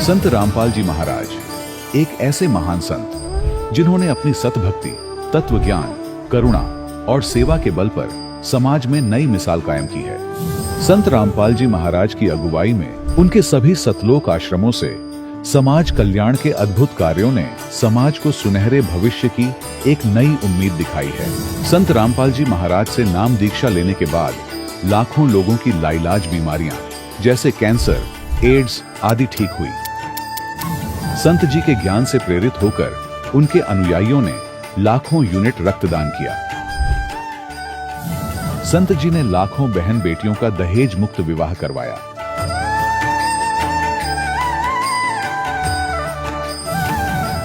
संत रामपाल जी महाराज एक ऐसे महान संत जिन्होंने अपनी सतभक्ति, तत्व ज्ञान, करुणा और सेवा के बल पर समाज में नई मिसाल कायम की है। संत रामपाल जी महाराज की अगुवाई में उनके सभी सतलोक आश्रमों से समाज कल्याण के अद्भुत कार्यों ने समाज को सुनहरे भविष्य की एक नई उम्मीद दिखाई है। संत रामपाल जी महाराज से नाम दीक्षा लेने के बाद लाखों लोगों की लाइलाज बीमारियां जैसे कैंसर, एड्स आदि ठीक हुई। संत जी के ज्ञान से प्रेरित होकर उनके अनुयायियों ने लाखों यूनिट रक्तदान किया। संत जी ने लाखों बहन बेटियों का दहेज मुक्त विवाह करवाया।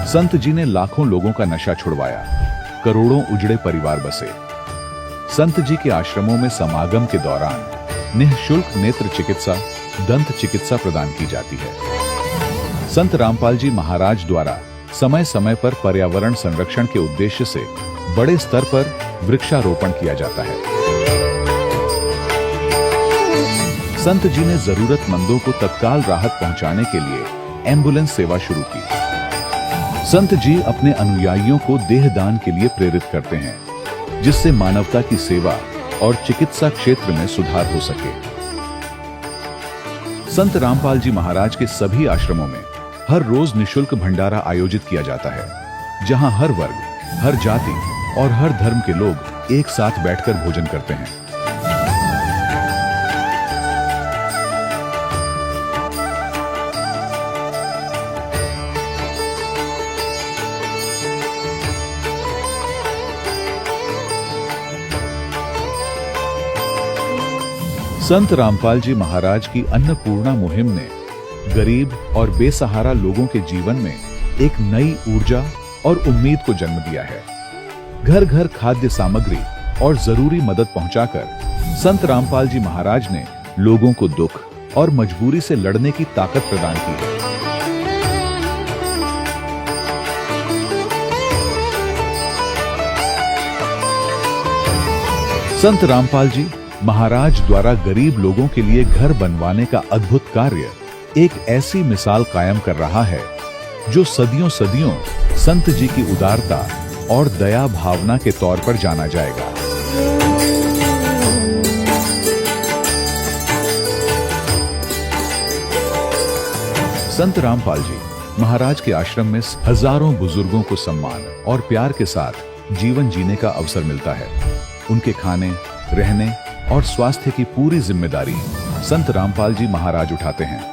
संत जी ने लाखों लोगों का नशा छुड़वाया, करोड़ों उजड़े परिवार बसे। संत जी के आश्रमों में समागम के दौरान निःशुल्क नेत्र चिकित्सा, दंत चिकित्सा प्रदान की जाती है। संत रामपाल जी महाराज द्वारा समय समय पर पर्यावरण संरक्षण के उद्देश्य से बड़े स्तर पर वृक्षारोपण किया जाता है। संत जी ने जरूरतमंदों को तत्काल राहत पहुंचाने के लिए एम्बुलेंस सेवा शुरू की। संत जी अपने अनुयायियों को देहदान के लिए प्रेरित करते हैं, जिससे मानवता की सेवा और चिकित्सा क्षेत्र में सुधार हो सके। संत रामपाल जी महाराज के सभी आश्रमों में हर रोज निःशुल्क भंडारा आयोजित किया जाता है, जहां हर वर्ग, हर जाति और हर धर्म के लोग एक साथ बैठकर भोजन करते हैं। संत रामपाल जी महाराज की अन्नपूर्णा मुहिम ने गरीब और बेसहारा लोगों के जीवन में एक नई ऊर्जा और उम्मीद को जन्म दिया है। घर घर खाद्य सामग्री और जरूरी मदद पहुंचाकर संत रामपाल जी महाराज ने लोगों को दुख और मजबूरी से लड़ने की ताकत प्रदान की है। संत रामपाल जी महाराज द्वारा गरीब लोगों के लिए घर बनवाने का अद्भुत कार्य एक ऐसी मिसाल कायम कर रहा है जो सदियों सदियों संत जी की उदारता और दया भावना के तौर पर जाना जाएगा। संत रामपाल जी महाराज के आश्रम में हजारों बुजुर्गों को सम्मान और प्यार के साथ जीवन जीने का अवसर मिलता है। उनके खाने, रहने और स्वास्थ्य की पूरी जिम्मेदारी संत रामपाल जी महाराज उठाते हैं।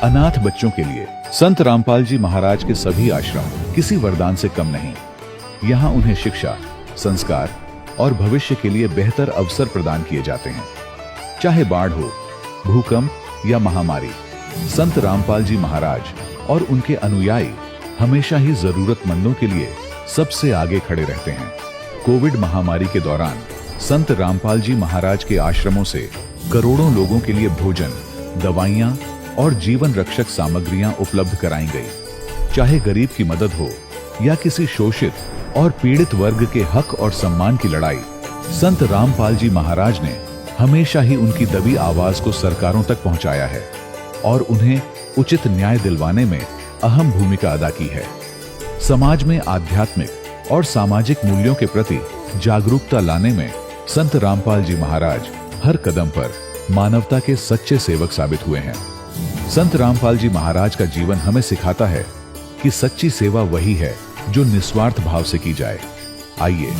अनाथ बच्चों के लिए संत रामपाल जी महाराज के सभी आश्रम किसी वरदान से कम नहीं। यहाँ उन्हें शिक्षा, संस्कार और भविष्य के लिए बेहतर अवसर प्रदान किए जाते हैं। चाहे बाढ़ हो, भूकंप या महामारी, संत रामपाल जी महाराज और उनके अनुयायी हमेशा ही जरूरतमंदों के लिए सबसे आगे खड़े रहते हैं। कोविड महामारी के दौरान संत रामपाल जी महाराज के आश्रमों से करोड़ों लोगों के लिए भोजन, दवाइयां और जीवन रक्षक सामग्रियां उपलब्ध कराई गई। चाहे गरीब की मदद हो या किसी शोषित और पीड़ित वर्ग के हक और सम्मान की लड़ाई, संत रामपाल जी महाराज ने हमेशा ही उनकी दबी आवाज को सरकारों तक पहुंचाया है और उन्हें उचित न्याय दिलवाने में अहम भूमिका अदा की है। समाज में आध्यात्मिक और सामाजिक मूल्यों के प्रति जागरूकता लाने में संत रामपाल जी महाराज हर कदम पर मानवता के सच्चे सेवक साबित हुए हैं। संत रामपाल जी महाराज का जीवन हमें सिखाता है कि सच्ची सेवा वही है जो निस्वार्थ भाव से की जाए। आइए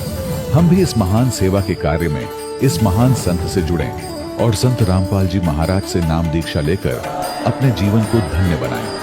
हम भी इस महान सेवा के कार्य में इस महान संत से जुड़ें और संत रामपाल जी महाराज से नाम दीक्षा लेकर अपने जीवन को धन्य बनाएं।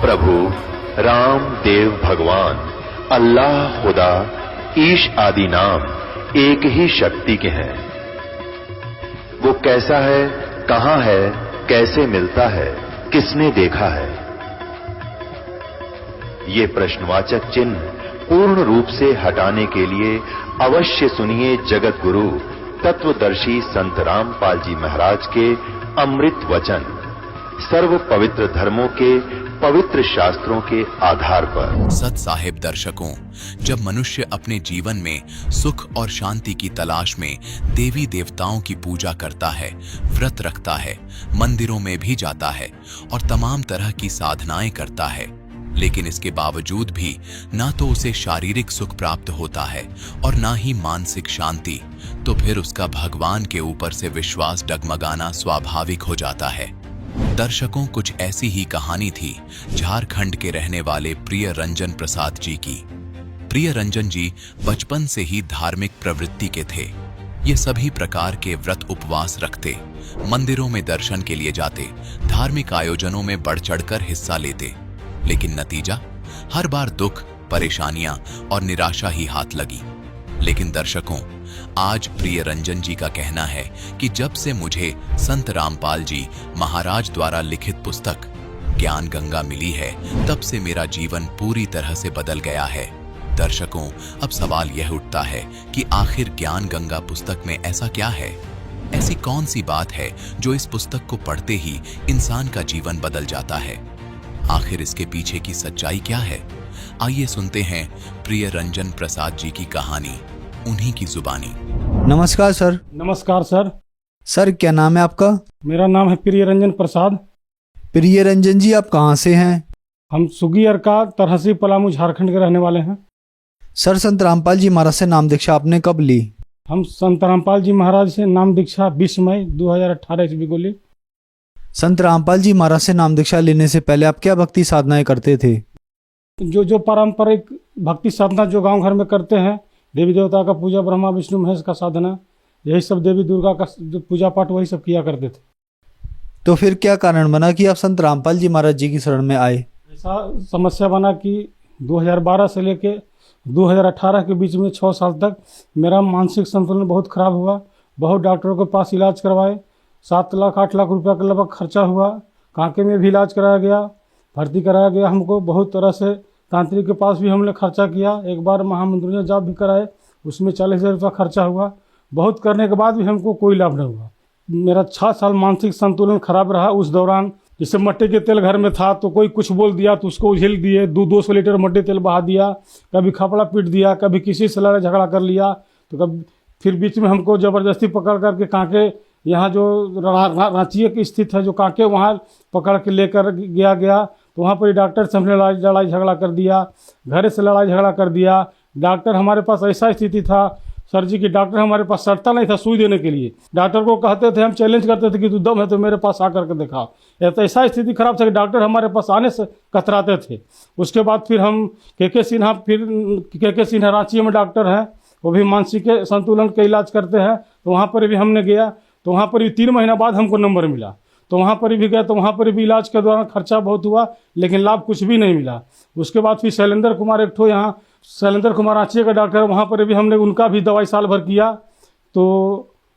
प्रभु राम देव भगवान अल्लाह खुदा ईश आदि नाम एक ही शक्ति के हैं। वो कैसा है, कहां है, कैसे मिलता है, किसने देखा है? ये प्रश्नवाचक चिन्ह पूर्ण रूप से हटाने के लिए अवश्य सुनिए जगत गुरु तत्वदर्शी संत रामपाल जी महाराज के अमृत वचन, सर्व पवित्र धर्मों के पवित्र शास्त्रों के आधार पर। सत साहिब दर्शकों, जब मनुष्य अपने जीवन में सुख और शांति की तलाश में देवी देवताओं की पूजा करता है, व्रत रखता है, मंदिरों में भी जाता है और तमाम तरह की साधनाएं करता है, लेकिन इसके बावजूद भी ना तो उसे शारीरिक सुख प्राप्त होता है और ना ही मानसिक शांति, तो फिर उसका भगवान के ऊपर से विश्वास डगमगाना स्वाभाविक हो जाता है। दर्शकों, कुछ ऐसी ही कहानी थी झारखंड के रहने वाले प्रिय रंजन प्रसाद जी की। प्रिय रंजन जी बचपन से ही धार्मिक प्रवृत्ति के थे। ये सभी प्रकार के व्रत उपवास रखते, मंदिरों में दर्शन के लिए जाते, धार्मिक आयोजनों में बढ़ चढ़कर हिस्सा लेते, लेकिन नतीजा हर बार दुख, परेशानियां और निराशा ही हाथ लगी। लेकिन दर्शकों, आज प्रिय रंजन जी का कहना है कि जब से मुझे संत रामपाल जी महाराज द्वारा लिखित पुस्तक ज्ञान गंगा मिली है, तब से मेरा जीवन पूरी तरह से बदल गया है। दर्शकों, अब सवाल यह उठता है कि आखिर ज्ञान गंगा पुस्तक में ऐसा क्या है? ऐसी कौन सी बात है जो इस पुस्तक को पढ़ते ही इंसान का जीवन बदल जाता है? आखिर इसके पीछे की सच्चाई क्या है? आइए सुनते हैं प्रिय रंजन प्रसाद जी की कहानी, उन्हीं की जुबानी। नमस्कार सर। नमस्कार सर। सर, क्या नाम है आपका? मेरा नाम है प्रिय रंजन प्रसाद। प्रिय रंजन जी, आप कहाँ से हैं? हम सुगियर का तरहसी पलामू झारखंड के रहने वाले हैं। सर, संत रामपाल जी महाराज से नाम दीक्षा आपने कब ली? हम संत रामपाल जी महाराज से नाम दीक्षा 20 मई 2018 ईस्वी को ली। संत रामपाल जी महाराज से नाम दीक्षा लेने से पहले आप क्या भक्ति साधनाएं करते थे? जो पारंपरिक भक्ति साधना जो गांव घर में करते हैं, देवी देवता का पूजा, ब्रह्मा विष्णु महेश का साधना, यही सब, देवी दुर्गा का जो पूजा पाठ, वही सब किया करते थे। तो फिर क्या कारण बना कि आप संत रामपाल जी महाराज जी की शरण में आए? ऐसा समस्या बना कि 2012 से लेके 2018 के बीच में 6 साल तक मेरा मानसिक संतुलन बहुत खराब हुआ। बहुत डॉक्टरों के पास इलाज करवाए, 7 लाख 8 लाख रुपया का लगभग खर्चा हुआ। कांके में भी इलाज कराया गया, भर्ती कराया गया हमको। बहुत तरह से तांत्रिक के पास भी हमने खर्चा किया। एक बार महामंदिर में जाप भी कराए, उसमें 40,000 रुपया खर्चा हुआ। बहुत करने के बाद भी हमको कोई लाभ नहीं हुआ। मेरा 6 साल मानसिक संतुलन खराब रहा। उस दौरान जैसे मट्टी के तेल घर में था तो कोई कुछ बोल दिया तो उसको उझेल दिए, 200 लीटर मट्टी तेल बहा दिया, कभी खपड़ा पीट दिया, कभी किसी से लड़ाई झगड़ा कर लिया। तो कभी फिर बीच में हमको ज़बरदस्ती पकड़ करके कांके, यहाँ जो रांची की स्थित है जो कांके, वहाँ पकड़ के लेकर गया तो वहाँ पर डॉक्टर से हमने लड़ाई झगड़ा कर दिया, घर से लड़ाई झगड़ा कर दिया। डॉक्टर हमारे पास ऐसा स्थिति था सर जी कि डॉक्टर हमारे पास सटता नहीं था सुई देने के लिए। डॉक्टर को कहते थे, हम चैलेंज करते थे कि तू दम है तो मेरे पास आकर के दिखा। ऐसा स्थिति खराब था कि डॉक्टर हमारे पास आने से कतराते थे। उसके बाद फिर हम के सिन्हा रांची में डॉक्टर हैं, वो भी मानसिक संतुलन का इलाज करते हैं। तो वहाँ पर भी हमने गया, तो वहाँ पर भी 3 महीना बाद हमको नंबर मिला। तो वहाँ पर भी गया, तो वहाँ पर भी इलाज के दौरान खर्चा बहुत हुआ, लेकिन लाभ कुछ भी नहीं मिला। उसके बाद फिर शैलेंद्र कुमार, एक ठो यहाँ शैलेंद्र कुमार रांची का डॉक्टर, वहाँ पर भी हमने उनका भी दवाई साल भर किया। तो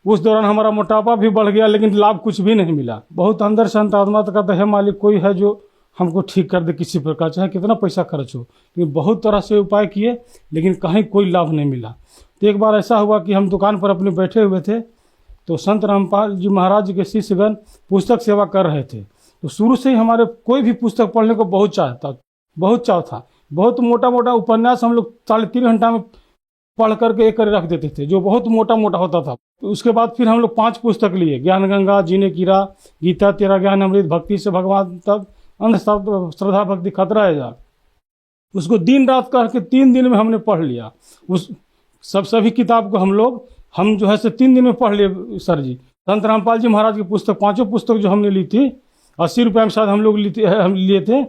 उस दौरान हमारा मोटापा भी बढ़ गया, लेकिन लाभ कुछ भी नहीं मिला। बहुत अंदर से अंतरात्मा का दहे मालिक कोई है जो हमको ठीक कर दे किसी प्रकार, चाहे कितना पैसा खर्च हो। लेकिन बहुत तरह से उपाय किए, लेकिन कहीं कोई लाभ नहीं मिला। तो एक बार ऐसा हुआ कि हम दुकान पर अपने बैठे हुए थे, तो संत रामपाल जी महाराज के शिष्यगण पुस्तक सेवा कर रहे थे। तो शुरू से ही हमारे कोई भी पुस्तक पढ़ने को बहुत चाव था। बहुत मोटा मोटा उपन्यास हम लोग 3.5 घंटा में पढ़ करके एक कर रख देते थे, जो बहुत मोटा मोटा होता था। तो उसके बाद फिर हम लोग 5 पुस्तक लिए, ज्ञान गंगा, जीने की राह, गीता, तेरा ज्ञान अमृत, भक्ति से भगवान तक, अंध श्रद्धा भक्ति खतरा है जा। उसको दिन रात करके 3 दिन में हमने पढ़ लिया। उस सभी किताब को हम जो है से 3 दिन में पढ़ लिए सर जी। संत रामपाल जी महाराज की पुस्तक, 5 पुस्तक जो हमने ली थी, 80 रुपये में शायद हम लोग लिए थे,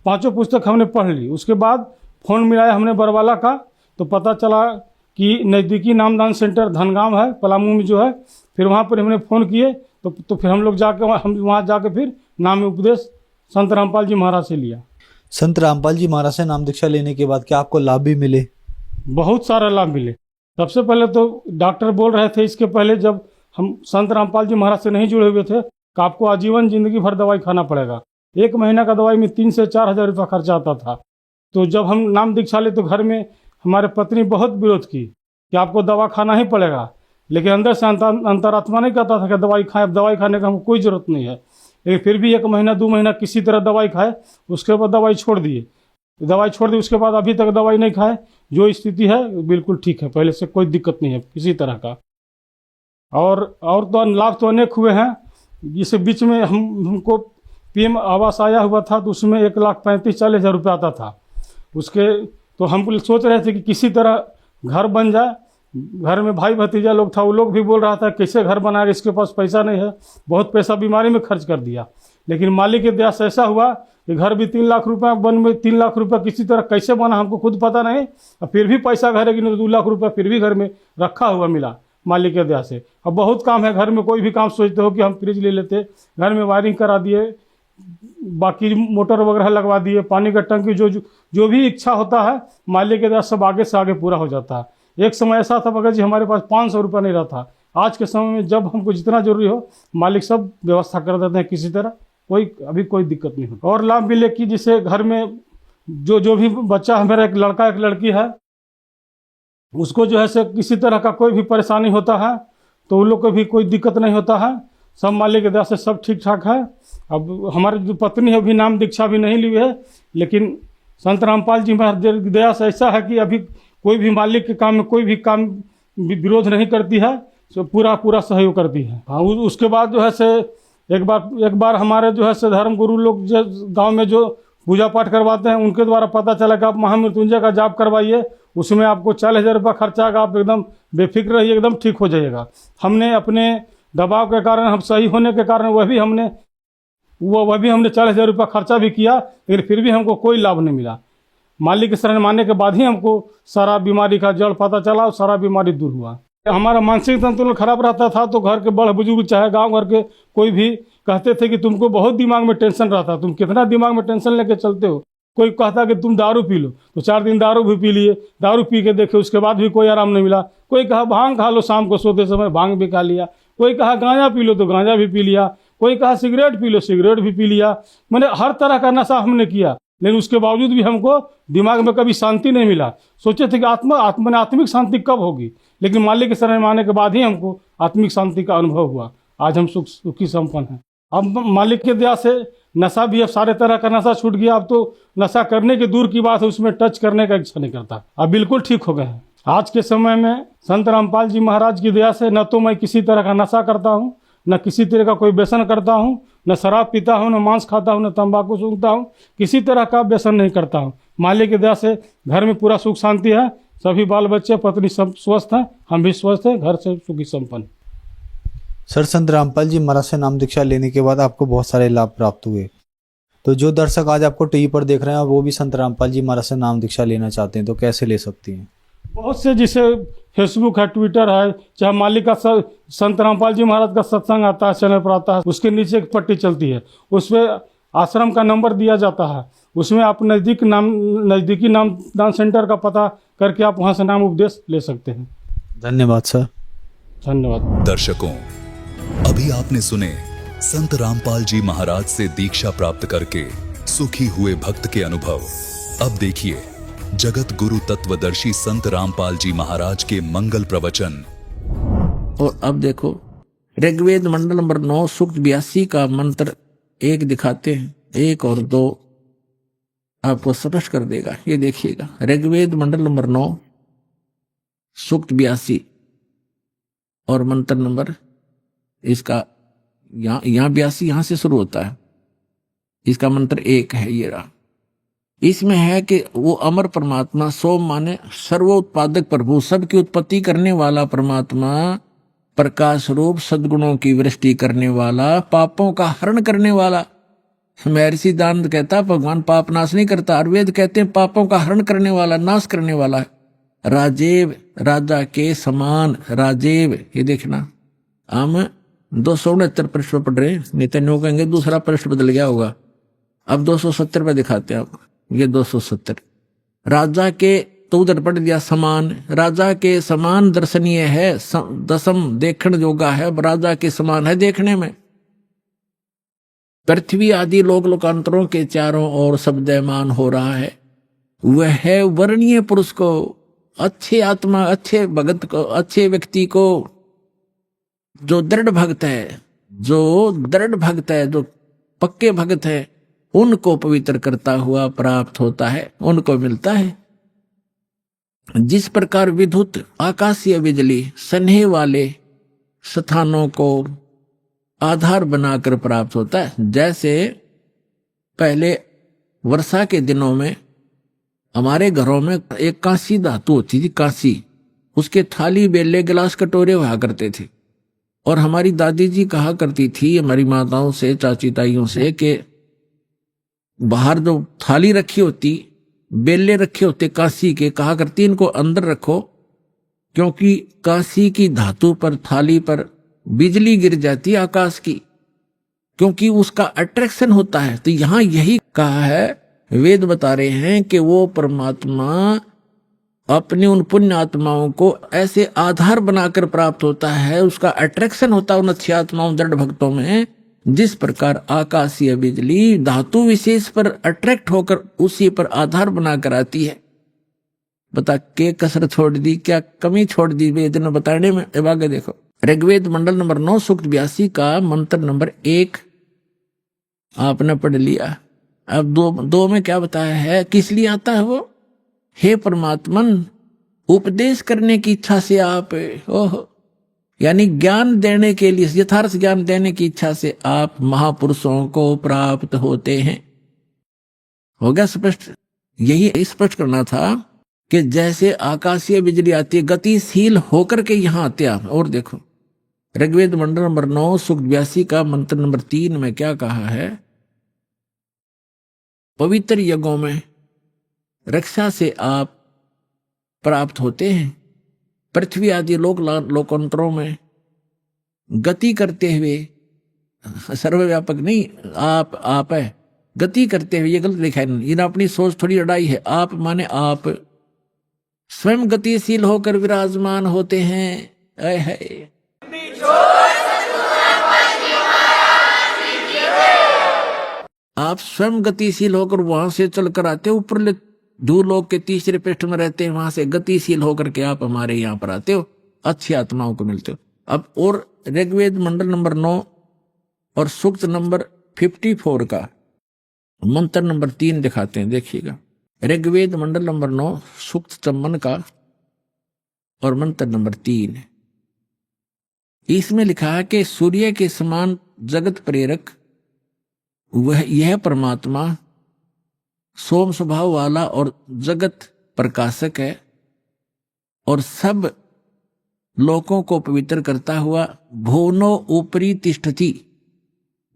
5 पुस्तक हमने पढ़ ली। उसके बाद फ़ोन मिलाया हमने बरवाला का, तो पता चला कि नज़दीकी नामदान सेंटर धनगाम है, पलामू में जो है। फिर वहाँ पर हमने फ़ोन किए, तो फिर हम लोग वहाँ जाके फिर नाम उपदेश संत रामपाल जी महाराज से लिया। संत रामपाल जी महाराज से नाम दीक्षा लेने के बाद क्या आपको लाभ भी मिले? बहुत सारा लाभ मिले। सबसे पहले तो डॉक्टर बोल रहे थे इसके पहले, जब हम संत रामपाल जी महाराज से नहीं जुड़े हुए थे, कि आपको आजीवन जिंदगी भर दवाई खाना पड़ेगा। 1 महीना का दवाई में 3 से 4 हज़ार रुपया खर्चा आता था। तो जब हम नाम दीक्षा ले तो घर में हमारे पत्नी बहुत विरोध की कि आपको दवा खाना ही पड़ेगा, लेकिन अंदर से अंतरात्मा नहीं कहता था कि दवाई खाएं, अब दवाई खाने का हमको कोई ज़रूरत नहीं है। लेकिन फिर भी 1 महीना 2 महीना किसी तरह दवाई खाए, उसके बाद दवाई छोड़ दिए। दवाई छोड़ दी, उसके बाद अभी तक दवाई नहीं खाए। जो स्थिति है बिल्कुल ठीक है, पहले से कोई दिक्कत नहीं है किसी तरह का। और तो लाभ तो अनेक हुए हैं। इस बीच में हमको पीएम आवास आया हुआ था, तो उसमें 1,35,40,000 रुपये आता था। उसके तो हम सोच रहे थे कि किसी तरह घर बन जाए। घर में भाई भतीजा लोग था, वो लोग भी बोल रहा था कैसे घर बनाएगा, इसके पास पैसा नहीं है। बहुत पैसा बीमारी में खर्च कर दिया। लेकिन मालिक के दया से ऐसा हुआ कि घर भी 3 लाख रुपया बन में 3 लाख रुपया किसी तरह कैसे बना हमको खुद पता नहीं। और फिर भी पैसा घर की नहीं, 2 लाख रुपया फिर भी घर में रखा हुआ मिला मालिक के दया से। अब बहुत काम है घर में, कोई भी काम सोचते हो कि हम फ्रिज ले लेते, घर में वायरिंग करा दिए, बाकी मोटर वगैरह लगवा दिए, पानी का टंकी, जो भी इच्छा होता है मालिक के दया सब आगे से आगे पूरा हो जाता है। एक समय ऐसा था भगत जी हमारे पास 500 रुपया नहीं रहता। आज के समय में जब हमको जितना जरूरी हो मालिक सब व्यवस्था कर देते हैं, किसी तरह अभी कोई दिक्कत नहीं होती। और लाभ मिले कि जिसे घर में जो भी बच्चा है, मेरा एक लड़का एक लड़की है, उसको जो है से किसी तरह का कोई भी परेशानी होता है तो उन लोग को भी कोई दिक्कत नहीं होता है। सब मालिक के दया से सब ठीक ठाक है। अब हमारी जो पत्नी है अभी नाम दीक्षा भी नहीं ली है, लेकिन संत रामपाल जी महाराज की दया से ऐसा है कि अभी कोई भी मालिक के काम में कोई भी काम विरोध नहीं करती है, तो पूरा सहयोग करती है। हाँ, उसके बाद जो है से एक बार हमारे जो है से धर्म गुरु लोग जो गांव में जो पूजा पाठ करवाते हैं, उनके द्वारा पता चला कि आप महामृत्युंजय का जाप करवाइए, उसमें आपको 40,000 रुपये खर्चा आएगा, आप एकदम बेफिक्र रहिए, एकदम ठीक हो जाइएगा। हमने अपने दबाव के कारण, हम सही होने के कारण वह भी हमने 40,000 रुपये खर्चा भी किया, लेकिन फिर भी हमको कोई लाभ नहीं मिला। मालिक की शरण मानने के बाद ही हमको सारा बीमारी का जड़ पता चला और सारा बीमारी दूर हुआ। हमारा मानसिक संतुलन खराब रहता था, तो घर के बड़े बुजुर्ग चाहे गांव घर के कोई भी कहते थे कि तुमको बहुत दिमाग में टेंशन रहता, तुम कितना दिमाग में टेंशन लेके चलते हो। कोई कहता कि तुम दारू पी लो, तो 4 दिन दारू भी पी लिए, दारू पी के देखे, उसके बाद भी कोई आराम नहीं मिला। कोई कहा भांग खा लो, शाम को सोते समय भांग भी खा लिया। कोई कहा गांजा पी लो, तो गांजा भी पी लिया। कोई कहा सिगरेट पी लो, सिगरेट भी पी लिया। मैंने हर तरह का नशा हमने किया, लेकिन उसके बावजूद भी हमको दिमाग में कभी शांति नहीं मिला। सोचे थे कि आत्मिक शांति कब होगी, लेकिन मालिक के शरण में आने के बाद ही हमको आत्मिक शांति का अनुभव हुआ। आज हम सुखी संपन्न हैं। अब मालिक के दया से नशा भी, अब सारे तरह का नशा छूट गया। अब तो नशा करने की दूर की बात है, उसमें टच करने का इच्छा नहीं करता। अब बिल्कुल ठीक हो गए हैं। आज के समय में संत रामपाल जी महाराज की दया से न तो मैं किसी तरह का नशा करता हूँ, न किसी तरह का कोई व्यसन करता हूँ, न शराब पीता हूँ, न मांस खाता हूँ, न तंबाकू सूंघता हूँ, किसी तरह का व्यसन नहीं करता हूँ। मालिक की दया से घर में पूरा सुख शांति है, सभी बाल बच्चे पत्नी सब स्वस्थ हैं, हम भी स्वस्थ हैं, घर से सुखी संपन्न। सर, संत रामपाल जी महाराज से नाम दीक्षा लेने के बाद आपको बहुत सारे लाभ प्राप्त हुए, तो जो दर्शक आज आपको टीवी पर देख रहे हैं वो भी संत रामपाल जी महाराज से नाम दीक्षा लेना चाहते हैं, तो कैसे ले सकती हैं? बहुत से, जिसे फेसबुक है, ट्विटर है, चाहे मालिक का संत रामपाल जी महाराज का सत्संग आता है, चैनल पर आता है, उसके नीचे एक पट्टी चलती है, उसमें आश्रम का नंबर दिया जाता है। उसमें आप नज़दीकी नामदान सेंटर का पता करके आप वहाँ से नाम उपदेश ले सकते हैं। धन्यवाद सर। धन्यवाद। दर्शकों, अभी आपने सुने संत रामपाल जी महाराज से दीक्षा प्राप्त करके सुखी हुए भक्त के अनुभव। अब देखिए जगत गुरु तत्वदर्शी संत रामपाल जी महाराज के मंगल प्रवचन। और अब देखो ऋग्वेद मंडल नंबर 9 सूक्त 82 का मंत्र 1 दिखाते हैं, 1 और 2 आपको स्पष्ट कर देगा। ये देखिएगा, ऋग्वेद मंडल नंबर 9 सूक्त 82 और मंत्र नंबर इसका यहाँ 82 यहाँ से शुरू होता है। इसका मंत्र 1 है, ये रहा। इसमें है कि वो अमर परमात्मा, सोम माने सर्वोत्पादक प्रभु, सबकी उत्पत्ति करने वाला परमात्मा, प्रकाश रूप, सद्गुणों की वृष्टि करने वाला, पापों का हरण करने वाला। महर्षि दानंद कहता भगवान पाप नाश नहीं करता, आयुर्वेद कहते हैं पापों का हरण करने वाला, नाश करने वाला है। राजेव, राजा के समान राजेव। ये देखना, हम 269 पृष्ठ पर पढ़ रहे हैं, नहीं तो नो कहेंगे दूसरा पृष्ठ बदल गया होगा। अब 270 पे दिखाते हैं आपको। ये 270। राजा के तो उधर पढ़ दिया समान, राजा के समान दर्शनीय है, दसम देखण योगा है, राजा के समान है देखने में। पृथ्वी आदि लोक लोकांतरों के चारों ओर शब्दमान हो रहा है। वह वर्णीय पुरुष को, अच्छे आत्मा, अच्छे भगत को, अच्छे व्यक्ति को, जो दृढ़ भक्त है, जो दृढ़ भक्त है, जो पक्के भक्त है, उनको पवित्र करता हुआ प्राप्त होता है, उनको मिलता है। जिस प्रकार विद्युत आकाशीय बिजली सन्हे वाले स्थानों को आधार बनाकर प्राप्त होता है, जैसे पहले वर्षा के दिनों में हमारे घरों में एक कांसी धातु होती थी, कांसी, उसके थाली बेले गिलास कटोरे हुआ करते थे। और हमारी दादी जी कहा करती थी हमारी माताओं से, चाची ताइयों से, कि बाहर जो थाली रखी होती, बेले रखे होते कांसी के, कहा करती इनको अंदर रखो, क्योंकि कांसी की धातु पर, थाली पर बिजली गिर जाती है आकाश की, क्योंकि उसका अट्रैक्शन होता है। तो यहां यही कहा है, वेद बता रहे हैं कि वो परमात्मा अपने उन पुण्य आत्माओं को ऐसे आधार बनाकर प्राप्त होता है, उसका अट्रैक्शन होता है उन अच्छी आत्माओं, दृढ़ भक्तों में। जिस प्रकार आकाशीय बिजली धातु विशेष पर अट्रैक्ट होकर उसी पर आधार बनाकर आती है। बता के कसर छोड़ दी, क्या कमी छोड़ दी वेद ने बताने में। अब आगे देखो, ऋग्वेद मंडल नंबर 9 सूक्त 82 का मंत्र नंबर 1 आपने पढ़ लिया। अब दो में क्या बताया है, किस लिए आता है वो? हे परमात्मन, उपदेश करने की इच्छा से आप, ओह, यानी ज्ञान देने के लिए, यथार्थ ज्ञान देने की इच्छा से आप महापुरुषों को प्राप्त होते हैं। हो गया स्पष्ट? यही स्पष्ट करना था कि जैसे आकाशीय बिजली आती है, गतिशील होकर के यहां आते आप। और देखो ऋग्वेद मंडल नंबर 9 सूक्त 82 का मंत्र नंबर 3 में क्या कहा है, पवित्र यज्ञों में रक्षा से आप प्राप्त होते हैं। पृथ्वी आदि लोकांतरों में गति करते हुए, सर्वव्यापक नहीं, आप है, गति करते हुए, ये गलत लिखा है, इन अपनी सोच थोड़ी अड़ाई है। आप माने आप स्वयं गतिशील होकर विराजमान होते हैं। आप स्वयं गतिशील होकर वहां से चलकर आते हो, ऊपर धूलोक के तीसरे पृष्ठ में रहते हैं, वहां से गतिशील होकर के आप हमारे यहाँ पर आते हो, अच्छी आत्माओं को मिलते हो। अब और ऋग्वेद मंडल नंबर 9 और सूक्त नंबर 54 का मंत्र नंबर 3 दिखाते हैं, देखिएगा। ऋग्वेद मंडल नंबर 9 सूक्त 54 का और मंत्र नंबर 3, इसमें लिखा है कि सूर्य के समान जगत प्रेरक वह, यह परमात्मा सोम स्वभाव वाला और जगत प्रकाशक है, और सब लोकों को पवित्र करता हुआ भुवनो ऊपरी तिष्ठति,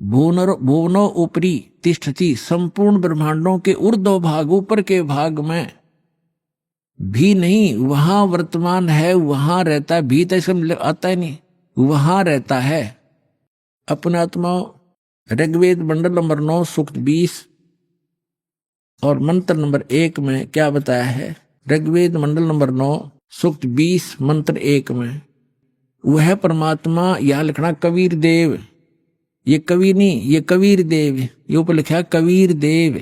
भुवनो ऊपरी तिष्ठति, संपूर्ण ब्रह्मांडों के ऊर्ध्व भाग, ऊपर के भाग में भी नहीं, वहां वर्तमान है, वहां रहता है। भी तो इसमें आता है नहीं, वहां रहता है अपने आत्माओं। ऋग्वेद मंडल नंबर 9 सूक्त 20 और मंत्र नंबर 1 में क्या बताया है? ऋग्वेद मंडल नंबर 9 सूक्त 20 मंत्र 1 में वह परमात्मा, यह लिखना कबीर देव, ये कवि नहीं, ये कबीर देव, ये ऊपर लिखा कबीर देव,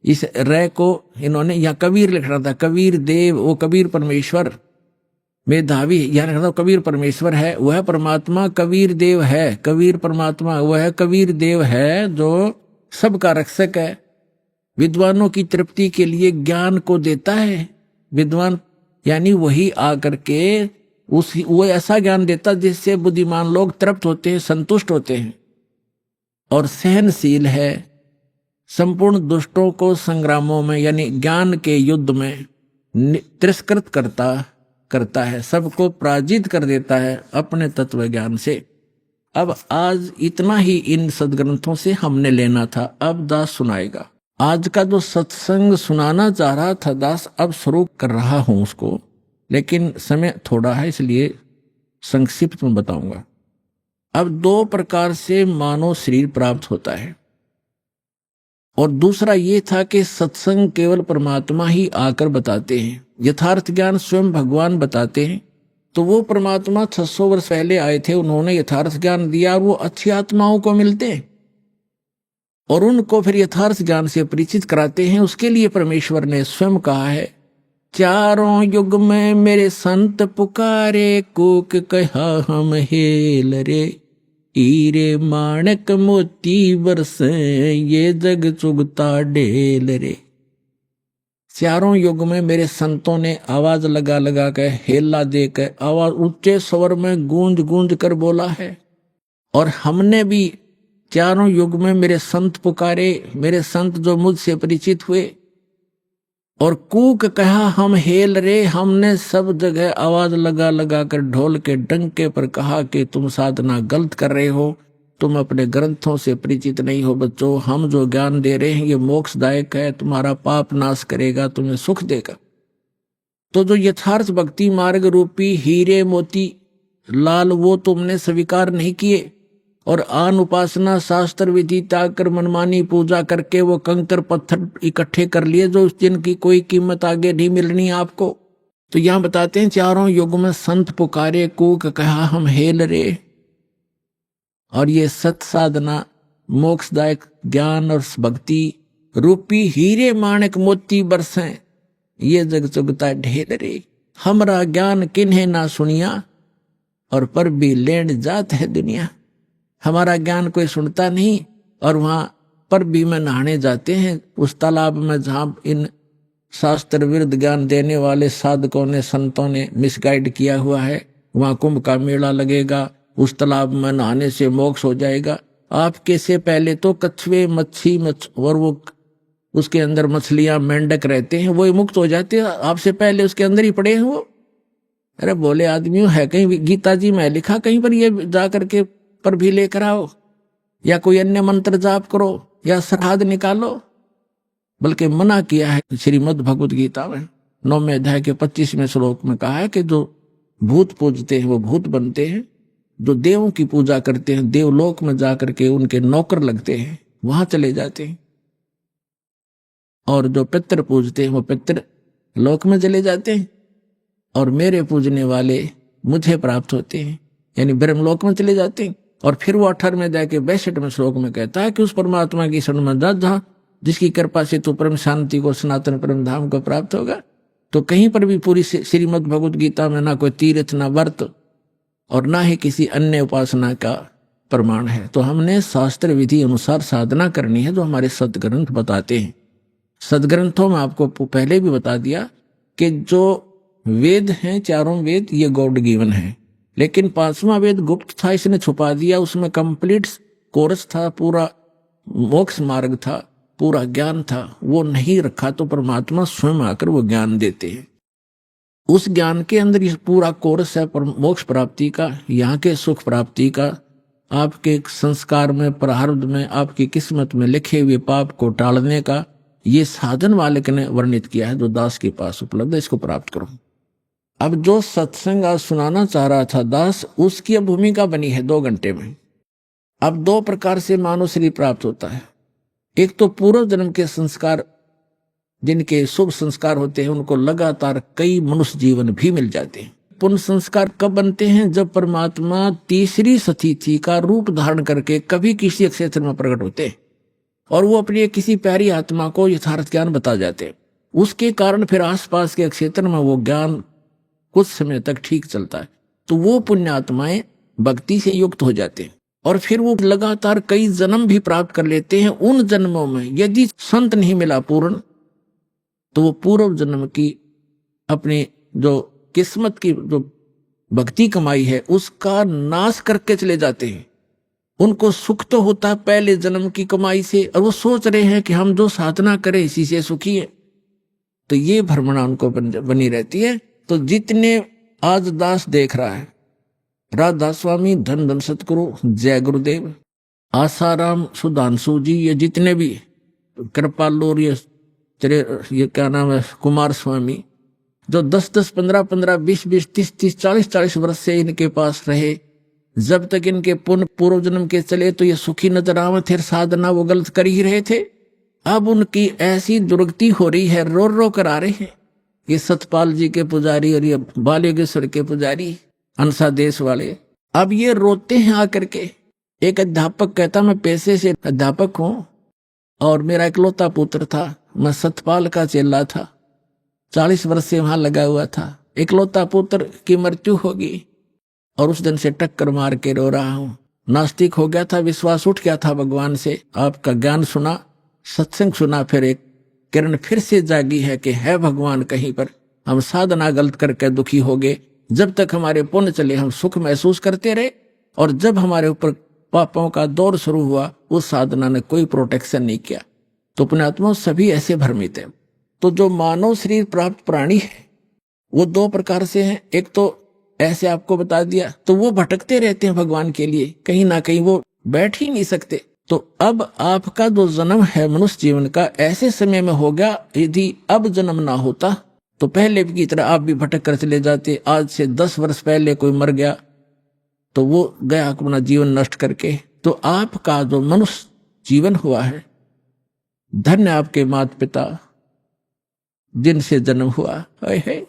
इस रे को इन्होंने यहाँ कबीर लिखना था, कबीर देव, वो कबीर परमेश्वर मेधावी, यहाँ लिखना था कबीर परमेश्वर है, वह परमात्मा कबीर देव है। कबीर परमात्मा वह कबीर देव है जो सबका रक्षक है, विद्वानों की तृप्ति के लिए ज्ञान को देता है। विद्वान यानी वही आकर के वो ऐसा ज्ञान देता जिससे बुद्धिमान लोग तृप्त होते हैं, संतुष्ट होते हैं। और सहनशील है, संपूर्ण दुष्टों को संग्रामों में यानी ज्ञान के युद्ध में तिरस्कृत करता है, सबको पराजित कर देता है अपने तत्व ज्ञान से। अब आज इतना ही इन सदग्रंथों से हमने लेना था। अब दास सुनाएगा। आज का जो सत्संग सुनाना चाह रहा था दास, अब शुरू कर रहा हूं उसको, लेकिन समय थोड़ा है इसलिए संक्षिप्त में बताऊंगा। अब 2 प्रकार से मानव शरीर प्राप्त होता है। और दूसरा ये था कि सत्संग केवल परमात्मा ही आकर बताते हैं, यथार्थ ज्ञान स्वयं भगवान बताते हैं। तो वो परमात्मा 600 वर्ष पहले आए थे, उन्होंने यथार्थ ज्ञान दिया और वो अच्छी आत्माओं को मिलते हैं और उनको फिर यथार्थ ज्ञान से परिचित कराते हैं। उसके लिए परमेश्वर ने स्वयं कहा है, चारों युग में मेरे संत पुकारे, कूक कहा हम हेल रे, हीरे माणक मोती बरसे, ये जग चुगता ढेल रे। चारों युग में मेरे संतों ने आवाज लगा लगा कर, हेला देकर, आवाज ऊंचे स्वर में गूंज गूंज कर बोला है। और हमने भी चारों युग में मेरे संत पुकारे, मेरे संत जो मुझसे परिचित हुए, और कूक कहा हम हेल रे, हमने सब जगह आवाज लगा लगा कर ढोल के डंके पर कहा कि तुम साधना गलत कर रहे हो, तुम अपने ग्रंथों से परिचित नहीं हो बच्चों, हम जो ज्ञान दे रहे हैं ये मोक्षदायक है, तुम्हारा पाप नाश करेगा, तुम्हें सुख देगा। तो जो यथार्थ भक्ति मार्ग रूपी हीरे मोती लाल वो तुमने स्वीकार नहीं किए, और आन उपासना शास्त्र विधि त्याग कर मनमानी पूजा करके वो कंकर पत्थर इकट्ठे कर लिए जो जिनकी कोई कीमत आगे नहीं मिलनी आपको। तो यहाँ बताते हैं, चारों युग में संत पुकारे, कूक कहा हम हेल रे। और ये सत साधना मोक्षदायक ज्ञान और भक्ति रूपी हीरे माणक मोती बरसें, ये जग चुगता ढेर रे। हमरा ज्ञान किन्हें ना सुनिया, और पर भी लेन जात है दुनिया। हमारा ज्ञान कोई सुनता नहीं, और वहां पर भी में नहाने जाते हैं उस तालाब में जहां इन शास्त्र विरुद्ध ज्ञान देने वाले साधकों ने, संतों ने मिसगाइड किया हुआ है। वहां कुंभ का मेला लगेगा, उस तालाब में नहाने से मोक्ष हो जाएगा। आपके से पहले तो कछुए मच्छी और वो उसके अंदर मछलियां मेंढक रहते हैं, वो ही मुक्त हो जाते हैं, आपसे पहले उसके अंदर ही पड़े हैं वो। अरे बोले आदमी है, कहीं गीता जी में लिखा कहीं पर ये जा करके पर भी लेकर आओ, या कोई अन्य मंत्र जाप करो, या श्राद्ध निकालो। बल्कि मना किया है श्रीमद् भगवद गीता में 9वें अध्याय के 25वें श्लोक में कहा है कि जो भूत पूजते हैं वो भूत बनते हैं, जो देवों की पूजा करते हैं देवलोक में जाकर के उनके नौकर लगते हैं, वहां चले जाते हैं, और जो पितर पूजते हैं वो पितर लोक में चले जाते हैं, और मेरे पूजने वाले मुझे प्राप्त होते हैं, यानी ब्रह्मलोक में चले जाते हैं। और फिर वो 18वें अध्याय के 62वें श्लोक में कहता है कि उस परमात्मा की शरण में जा जहां जिसकी कृपा से तू परम शांति को, सनातन परम धाम को प्राप्त होगा। तो कहीं पर भी पूरी श्रीमद् भगवद गीता में ना कोई तीर्थ, ना व्रत, और ना ही किसी अन्य उपासना का प्रमाण है। तो हमने शास्त्र विधि अनुसार साधना करनी है जो हमारे सदग्रंथ बताते हैं। सदग्रंथों में आपको पहले भी बता दिया कि जो वेद हैं, चारों वेद, ये गॉड गिवन है, लेकिन 5वां वेद गुप्त था, इसने छुपा दिया। उसमें कंप्लीट कोर्स था, पूरा मोक्ष मार्ग था, पूरा ज्ञान था, वो नहीं रखा तो परमात्मा स्वयं आकर वो ज्ञान देते हैं। उस ज्ञान के अंदर ये पूरा कोर्स है मोक्ष प्राप्ति का, यहाँ के सुख प्राप्ति का, आपके संस्कार में, प्रारब्ध में, आपकी किस्मत में लिखे हुए पाप को टालने का। ये साधन वालक ने वर्णित किया है जो दास के पास उपलब्ध है, इसको प्राप्त करो। अब जो सत्संग आज सुनाना चाह रहा था दास, उसकी अब भूमिका बनी है 2 घंटे में। अब 2 प्रकार से मानव शरीर प्राप्त होता है। एक तो पूर्व जन्म के संस्कार, जिनके शुभ संस्कार होते हैं, उनको लगातार कई मनुष्य जीवन भी मिल जाते हैं। पुण्य संस्कार कब बनते हैं? जब परमात्मा तीसरी सतिथि का रूप धारण करके कभी किसी क्षेत्र में प्रकट होते हैं और वो अपनी किसी प्यारी आत्मा को यथार्थ ज्ञान बता जाते हैं। उसके कारण फिर आसपास के क्षेत्र में वो ज्ञान कुछ समय तक ठीक चलता है, तो वो पुण्य आत्माएं भक्ति से युक्त हो जाते हैं और फिर वो लगातार कई जन्म भी प्राप्त कर लेते हैं। उन जन्मों में यदि संत नहीं मिला पूर्ण, तो वो पूर्व जन्म की अपनी जो किस्मत की जो भक्ति कमाई है उसका नाश करके चले जाते हैं। उनको सुख तो होता है पहले जन्म की कमाई से, और वो सोच रहे हैं कि हम जो साधना करें इसी से सुखी है, तो ये भ्रमणा उनको बनी रहती है। तो जितने आज दास देख रहा है, राधा स्वामी, धन धन सतगुरु, जय गुरुदेव, आसाराम, सुधांशु जी, ये जितने भी कृपालु, ये क्या नाम है, कुमार स्वामी, जो 10-10, 15-15, 20-20, 30-30, 40-40 वर्ष से इनके पास रहे, जब तक इनके पुण्य पूर्व जन्म के चले तो ये सुखी नजर आवे थे, साधना वो गलत कर ही रहे थे। अब उनकी ऐसी दुर्गति हो रही है, रो रो कर आ रहे हैं। ये सतपाल जी के पुजारी और ये बालेश्वर के पुजारी, अंसा देश वाले, अब ये रोते हैं आकर के। एक अध्यापक कहता, मैं पैसे से अध्यापक हूं और मेरा इकलौता पुत्र था, मैं सतपाल का चेला था, 40 वर्ष से वहां लगा हुआ था, इकलौता पुत्र की मृत्यु होगी और उस दिन से टक्कर मार के रो रहा हूं। नास्तिक हो गया था, विश्वास उठ गया था भगवान से। आपका ज्ञान सुना, सत्संग सुना, फिर एक किरण फिर से जागी है कि है भगवान कहीं पर। हम साधना गलत करके दुखी हो गए। जब तक हमारे पुण्य चले हम सुख महसूस करते रहे, और जब हमारे ऊपर पापों का दौर शुरू हुआ उस साधना ने कोई प्रोटेक्शन नहीं किया। तो पुण्यात्मा सभी ऐसे भ्रमित हैं। तो जो मानव शरीर प्राप्त प्राणी है वो दो प्रकार से हैं। एक तो ऐसे आपको बता दिया, तो वो भटकते रहते हैं भगवान के लिए, कहीं ना कहीं वो बैठ ही नहीं सकते। तो अब आपका जो जन्म है मनुष्य जीवन का ऐसे समय में हो गया, यदि अब जन्म ना होता तो पहले की तरह आप भी भटक कर चले जाते। आज से 10 वर्ष पहले कोई मर गया तो वो गया अपना जीवन नष्ट करके। तो आपका जो मनुष्य जीवन हुआ है, धन्य आपके माता पिता जिनसे जन्म हुआ है।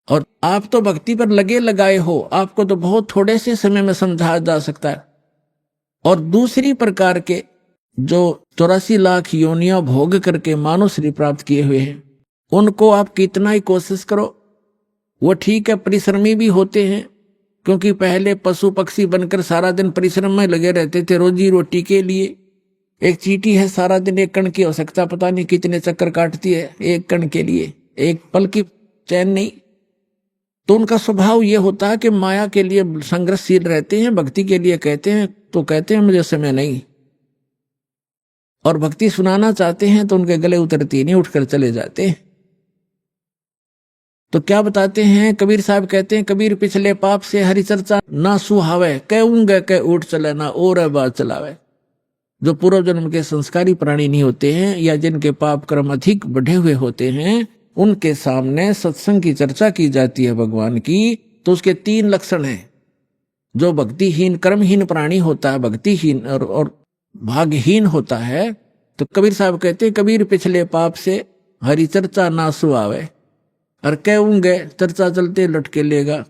और आप तो भक्ति पर लगे लगाए हो, आपको तो बहुत थोड़े से समय में समझाया जा सकता है। और दूसरी प्रकार के जो 84 लाख योनियां भोग करके मानव शरीर प्राप्त किए हुए हैं, उनको आप कितना ही कोशिश करो, वो ठीक है परिश्रमी भी होते हैं, क्योंकि पहले पशु पक्षी बनकर सारा दिन परिश्रम में लगे रहते थे रोजी रोटी के लिए। एक चींटी है सारा दिन एक कण की हो सकता पता नहीं कितने चक्कर काटती है एक कण के लिए, एक पल की चैन नहीं। तो उनका स्वभाव ये होता है कि माया के लिए संघर्षशील रहते हैं, भक्ति के लिए कहते हैं तो कहते हैं मुझे समय नहीं, और भक्ति सुनाना चाहते हैं तो उनके गले उतरती नहीं, उठकर चले जाते हैं। तो क्या बताते हैं कबीर साहब, कहते हैं कबीर पिछले पाप से हरि चर्चा ना सुहावे, कहूंगे कह उठ चले ना और बात चलावे। जो पूर्व जन्म के संस्कारी प्राणी नहीं होते हैं या जिनके पाप कर्म अधिक बढ़े हुए होते हैं, उनके सामने सत्संग की चर्चा की जाती है भगवान की, तो उसके 3 लक्षण हैं। जो भक्तिहीन कर्महीन प्राणी होता है, भक्तिहीन और भाग्यहीन होता है, तो कबीर साहब कहते हैं कबीर पिछले पाप से हरि चर्चा ना सुहावे, और कहूंगे चर्चा चलते लटके लेगा,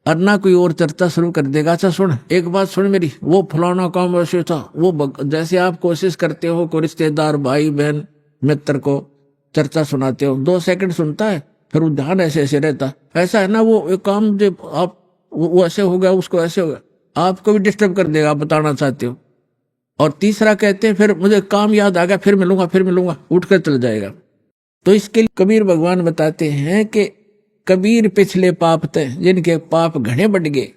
और ना कोई और चर्चा शुरू कर देगा। अच्छा सुन, एक बात सुन मेरी, वो फलाना काम वैसे था, वो जैसे आप कोशिश करते हो को रिश्तेदार भाई बहन मित्र को चर्चा सुनाते हो, 2 सेकंड सुनता है फिर वो ध्यान ऐसे ऐसे रहता, ऐसा है ना वो एक काम जो आप वो ऐसे हो गया उसको ऐसे हो गया, आपको भी डिस्टर्ब कर देगा, आप बताना चाहते हो। और तीसरा कहते हैं फिर मुझे काम याद आ गया फिर मिलूंगा, उठकर चल जाएगा। तो इसके लिए कबीर भगवान बताते हैं कि कबीर पिछले पाप थे जिनके पाप घने बढ़ गए,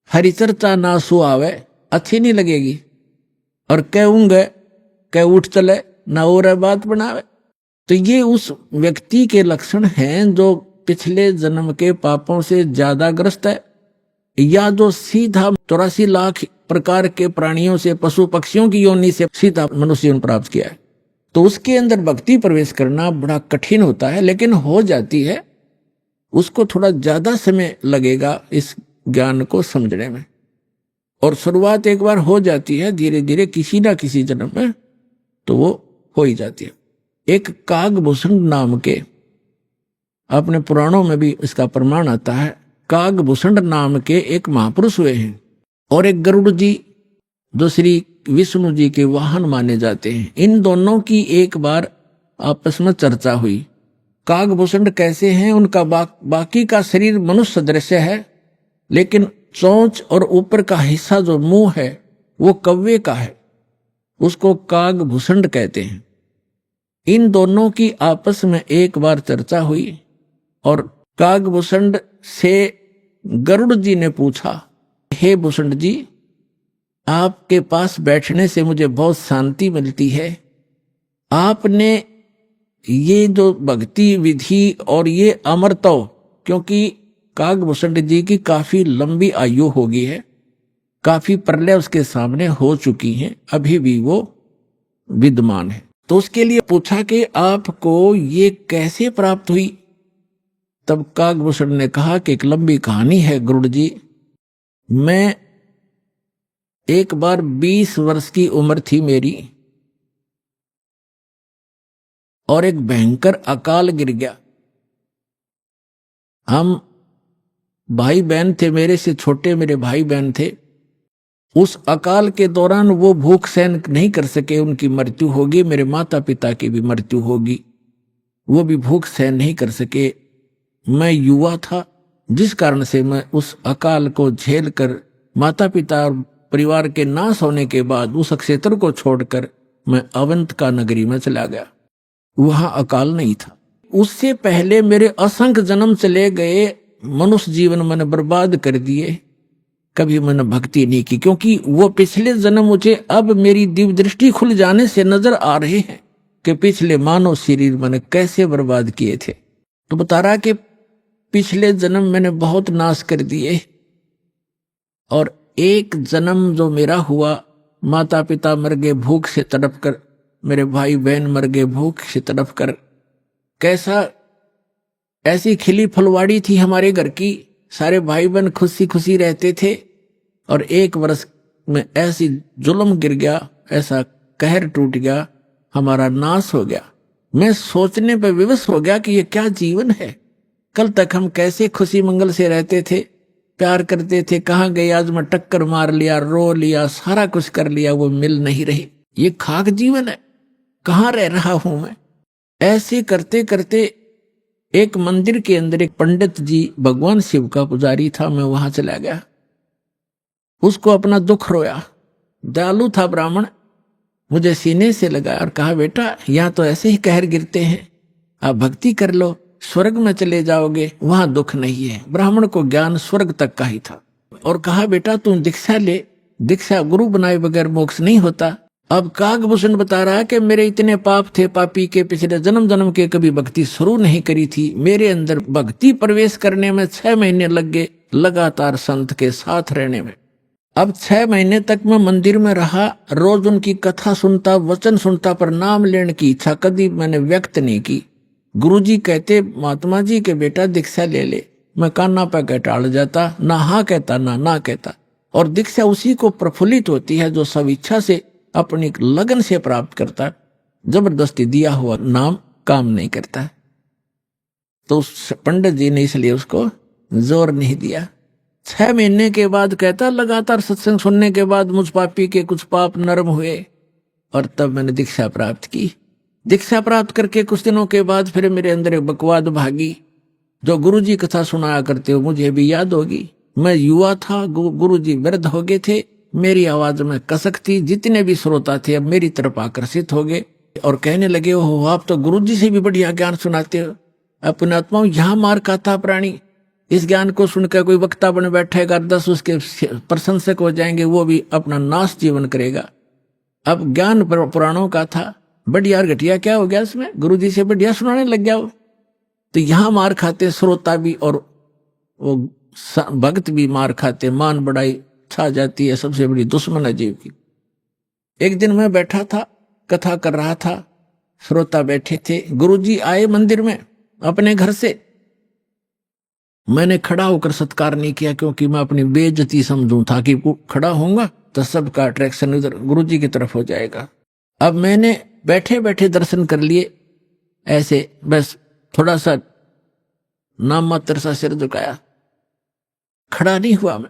हरि चर्चा ना सुहावे, अच्छी नहीं लगेगी, और कहूंगे कह उठ चले ना और बात बनावे। तो ये उस व्यक्ति के लक्षण हैं जो पिछले जन्म के पापों से ज्यादा ग्रस्त है, या जो सीधा 84 लाख प्रकार के प्राणियों से पशु पक्षियों की योनि से सीधा मनुष्य जीवन प्राप्त किया है। तो उसके अंदर भक्ति प्रवेश करना बड़ा कठिन होता है, लेकिन हो जाती है। उसको थोड़ा ज्यादा समय लगेगा इस ज्ञान को समझने में, और शुरुआत एक बार हो जाती है, धीरे धीरे किसी ना किसी जन्म में तो वो हो ही जाती है। एक कागभूषण नाम के, अपने पुराणों में भी इसका प्रमाण आता है, कागभूषण नाम के एक महापुरुष हुए हैं, और एक गरुड़ जी जो श्री विष्णु जी के वाहन माने जाते हैं। इन दोनों की एक बार आपस में चर्चा हुई। कागभूषण कैसे हैं, उनका बाकी का शरीर मनुष्य सदृश है, लेकिन चोंच और ऊपर का हिस्सा जो मुंह है वो कौवे का है, उसको कागभूषण कहते हैं। इन दोनों की आपस में एक बार चर्चा हुई, और कागभूषण से गरुड़ जी ने पूछा, हे भूषण जी, आपके पास बैठने से मुझे बहुत शांति मिलती है, आपने ये जो भक्ति विधि और ये अमरत्व, क्योंकि कागभूषण जी की काफी लंबी आयु हो गई है, काफी प्रलय उसके सामने हो चुकी हैं, अभी भी वो विद्यमान है। तो उसके लिए पूछा कि आपको ये कैसे प्राप्त हुई। तब कागभूषण ने कहा कि एक लंबी कहानी है गुरुड़ जी, मैं एक बार 20 वर्ष की उम्र थी मेरी, और एक भयंकर अकाल गिर गया। हम भाई बहन थे, मेरे से छोटे मेरे भाई बहन थे। उस अकाल के दौरान वो भूख सहन नहीं कर सके, उनकी मृत्यु होगी, मेरे माता पिता की भी मृत्यु होगी, वो भी भूख सहन नहीं कर सके। मैं युवा था, जिस कारण से मैं उस अकाल को झेल कर माता पिता और परिवार के नाश होने के बाद उस क्षेत्र को छोड़कर मैं अवंतिका नगरी में चला गया। वहां अकाल नहीं था। उससे पहले मेरे असंख्य जन्म चले गए, मनुष्य जीवन मैंने बर्बाद कर दिए, कभी मैंने भक्ति नहीं की, क्योंकि वो पिछले जन्म मुझे अब मेरी दिव्य दृष्टि खुल जाने से नजर आ रहे हैं कि पिछले मानव शरीर मैंने कैसे बर्बाद किए थे। तो बता रहा कि पिछले जन्म मैंने बहुत नाश कर दिए, और एक जन्म जो मेरा हुआ, माता पिता मर गए भूख से तड़प कर, मेरे भाई बहन मर गए भूख से तड़प कर। कैसा ऐसी खिली फुलवाड़ी थी हमारे घर की, सारे भाई बहन खुशी खुशी रहते थे, और एक वर्ष में ऐसी जुल्म गिर गया, ऐसा कहर टूट गया, हमारा नाश हो गया। मैं सोचने पर विवश हो गया कि ये क्या जीवन है। कल तक हम कैसे खुशी मंगल से रहते थे, प्यार करते थे, कहाँ गए आज मैं टक्कर मार लिया, रो लिया, सारा कुछ कर लिया, वो मिल नहीं रही। ये खाक जीवन है, कहाँ रह रहा हूं मैं। ऐसे करते करते एक मंदिर के अंदर एक पंडित जी भगवान शिव का पुजारी था, मैं वहां चला गया, उसको अपना दुख रोया। दयालु था ब्राह्मण, मुझे सीने से लगाया और कहा, बेटा यहाँ तो ऐसे ही कहर गिरते हैं, आप भक्ति कर लो, स्वर्ग में चले जाओगे, वहां दुख नहीं है। ब्राह्मण को ज्ञान स्वर्ग तक का ही था, और कहा, बेटा तुम दीक्षा ले, दीक्षा गुरु बनाए बगैर मोक्ष नहीं होता। अब कागभूषण बता रहा है कि मेरे इतने पाप थे, पापी के पिछले जन्म जन्म के कभी भक्ति शुरू नहीं करी थी। मेरे अंदर भक्ति प्रवेश करने में 6 महीने लग गए, लगातार संत के साथ रहने में। अब 6 महीने तक मैं मंदिर में रहा, रोज उनकी कथा सुनता, वचन सुनता, पर नाम लेने की इच्छा कभी मैंने व्यक्त नहीं की। गुरुजी कहते, महात्मा जी के बेटा दीक्षा ले ले, मैं कान्ना पे कह टाल जाता, ना हाँ कहता ना कहता। और दीक्षा उसी को प्रफुल्लित होती है जो सब इच्छा से अपनी लगन से प्राप्त करता है। जबरदस्ती दिया हुआ नाम काम नहीं करता। तो उस पंडित जी ने इसलिए उसको जोर नहीं दिया। 6 महीने के बाद कहता, लगातार सत्संग सुनने के बाद मुझ पापी के कुछ पाप नरम हुए, और तब मैंने दीक्षा प्राप्त की। दीक्षा प्राप्त करके कुछ दिनों के बाद फिर मेरे अंदर एक बकवाद भागी, जो गुरुजी कथा सुनाया करते हो मुझे भी याद होगी। मैं युवा था, गुरुजी वृद्ध हो गए थे, मेरी आवाज में कसक थी, जितने भी श्रोता थे अब मेरी तरफ आकर्षित हो गए और कहने लगे, हो आप तो गुरुजी से भी बढ़िया ज्ञान सुनाते हो। अपने आत्माओं यहाँ मार खाता प्राणी, इस ज्ञान को सुनकर कोई वक्ता बन बैठेगा, 10 उसके प्रशंसक हो जाएंगे, वो भी अपना नाश जीवन करेगा। अब ज्ञान पुराणों का था, बढ़िया और घटिया क्या हो गया इसमें, गुरुजी से बढ़िया सुनाने लग गया वो। तो यहाँ मार खाते श्रोता भी और वो भक्त भी मार खाते, मान बढ़ाई छा जाती है, सबसे बड़ी दुश्मन है जीव की। एक दिन मैं बैठा था, कथा कर रहा था, श्रोता बैठे थे, गुरुजी आए मंदिर में अपने घर से। मैंने खड़ा होकर सत्कार नहीं किया, क्योंकि मैं अपनी बेइज्जती समझूं था कि खड़ा होऊंगा तो सबका अट्रैक्शन उधर गुरुजी की तरफ हो जाएगा। अब मैंने बैठे बैठे दर्शन कर लिए, ऐसे बस थोड़ा सा नाम मात्र सा सिर झुकाया, खड़ा नहीं हुआ मैं।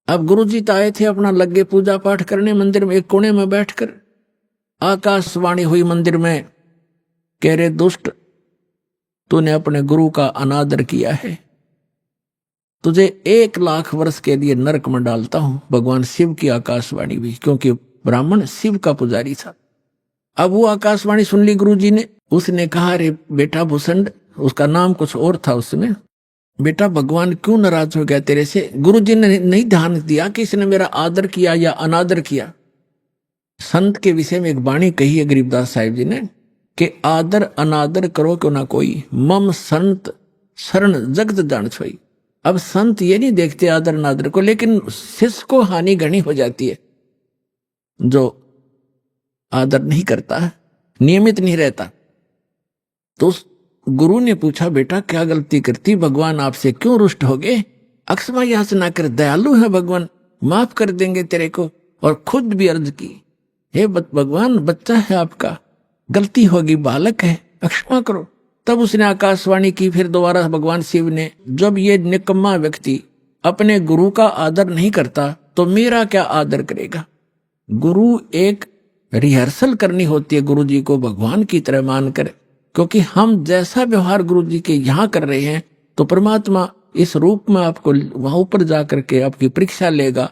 अब गुरुजी तो आए थे, अपना लगे पूजा पाठ करने मंदिर में, एक कोने में बैठकर आकाशवाणी हुई मंदिर में, कह रहे, दुष्ट तूने अपने गुरु का अनादर किया है, तुझे 1 लाख वर्ष के लिए नरक में डालता हूं। भगवान शिव की आकाशवाणी भी, क्योंकि ब्राह्मण शिव का पुजारी था। अब वो आकाशवाणी सुन ली गुरुजी ने, उसने कहा, अरे बेटा भूषण, उसका नाम कुछ और था उसमें, बेटा भगवान क्यों नाराज हो गया तेरे से। गुरुजी ने नहीं ध्यान दिया कि इसने मेरा आदर किया या अनादर किया। संत के विषय में एक वाणी कही है गरीबदास साहिब जी ने, कि आदर अनादर करो क्यों ना कोई, मम संत शरण जगत जान छोई। अब संत ये नहीं देखते आदर अनादर को, लेकिन शिष्य को हानि घनी हो जाती है जो आदर नहीं करता है, नियमित नहीं रहता। तो गुरु ने पूछा, बेटा क्या गलती करती, भगवान आपसे क्यों रुष्ट हो गए। अक्षमा याचना कर, दयालु है भगवान, माफ कर देंगे तेरे को। और खुद भी अर्ज की, हे भगवान बच्चा है आपका, गलती होगी, बालक है, क्षमा करो। तब उसने आकाशवाणी की फिर दोबारा भगवान शिव ने, जब ये निकम्मा व्यक्ति अपने गुरु का आदर नहीं करता तो मेरा क्या आदर करेगा। गुरु एक रिहर्सल करनी होती है, गुरु जी को भगवान की तरह मानकर, क्योंकि हम जैसा व्यवहार गुरु जी के यहाँ कर रहे हैं तो परमात्मा इस रूप में आपको वहां ऊपर जाकर के आपकी परीक्षा लेगा।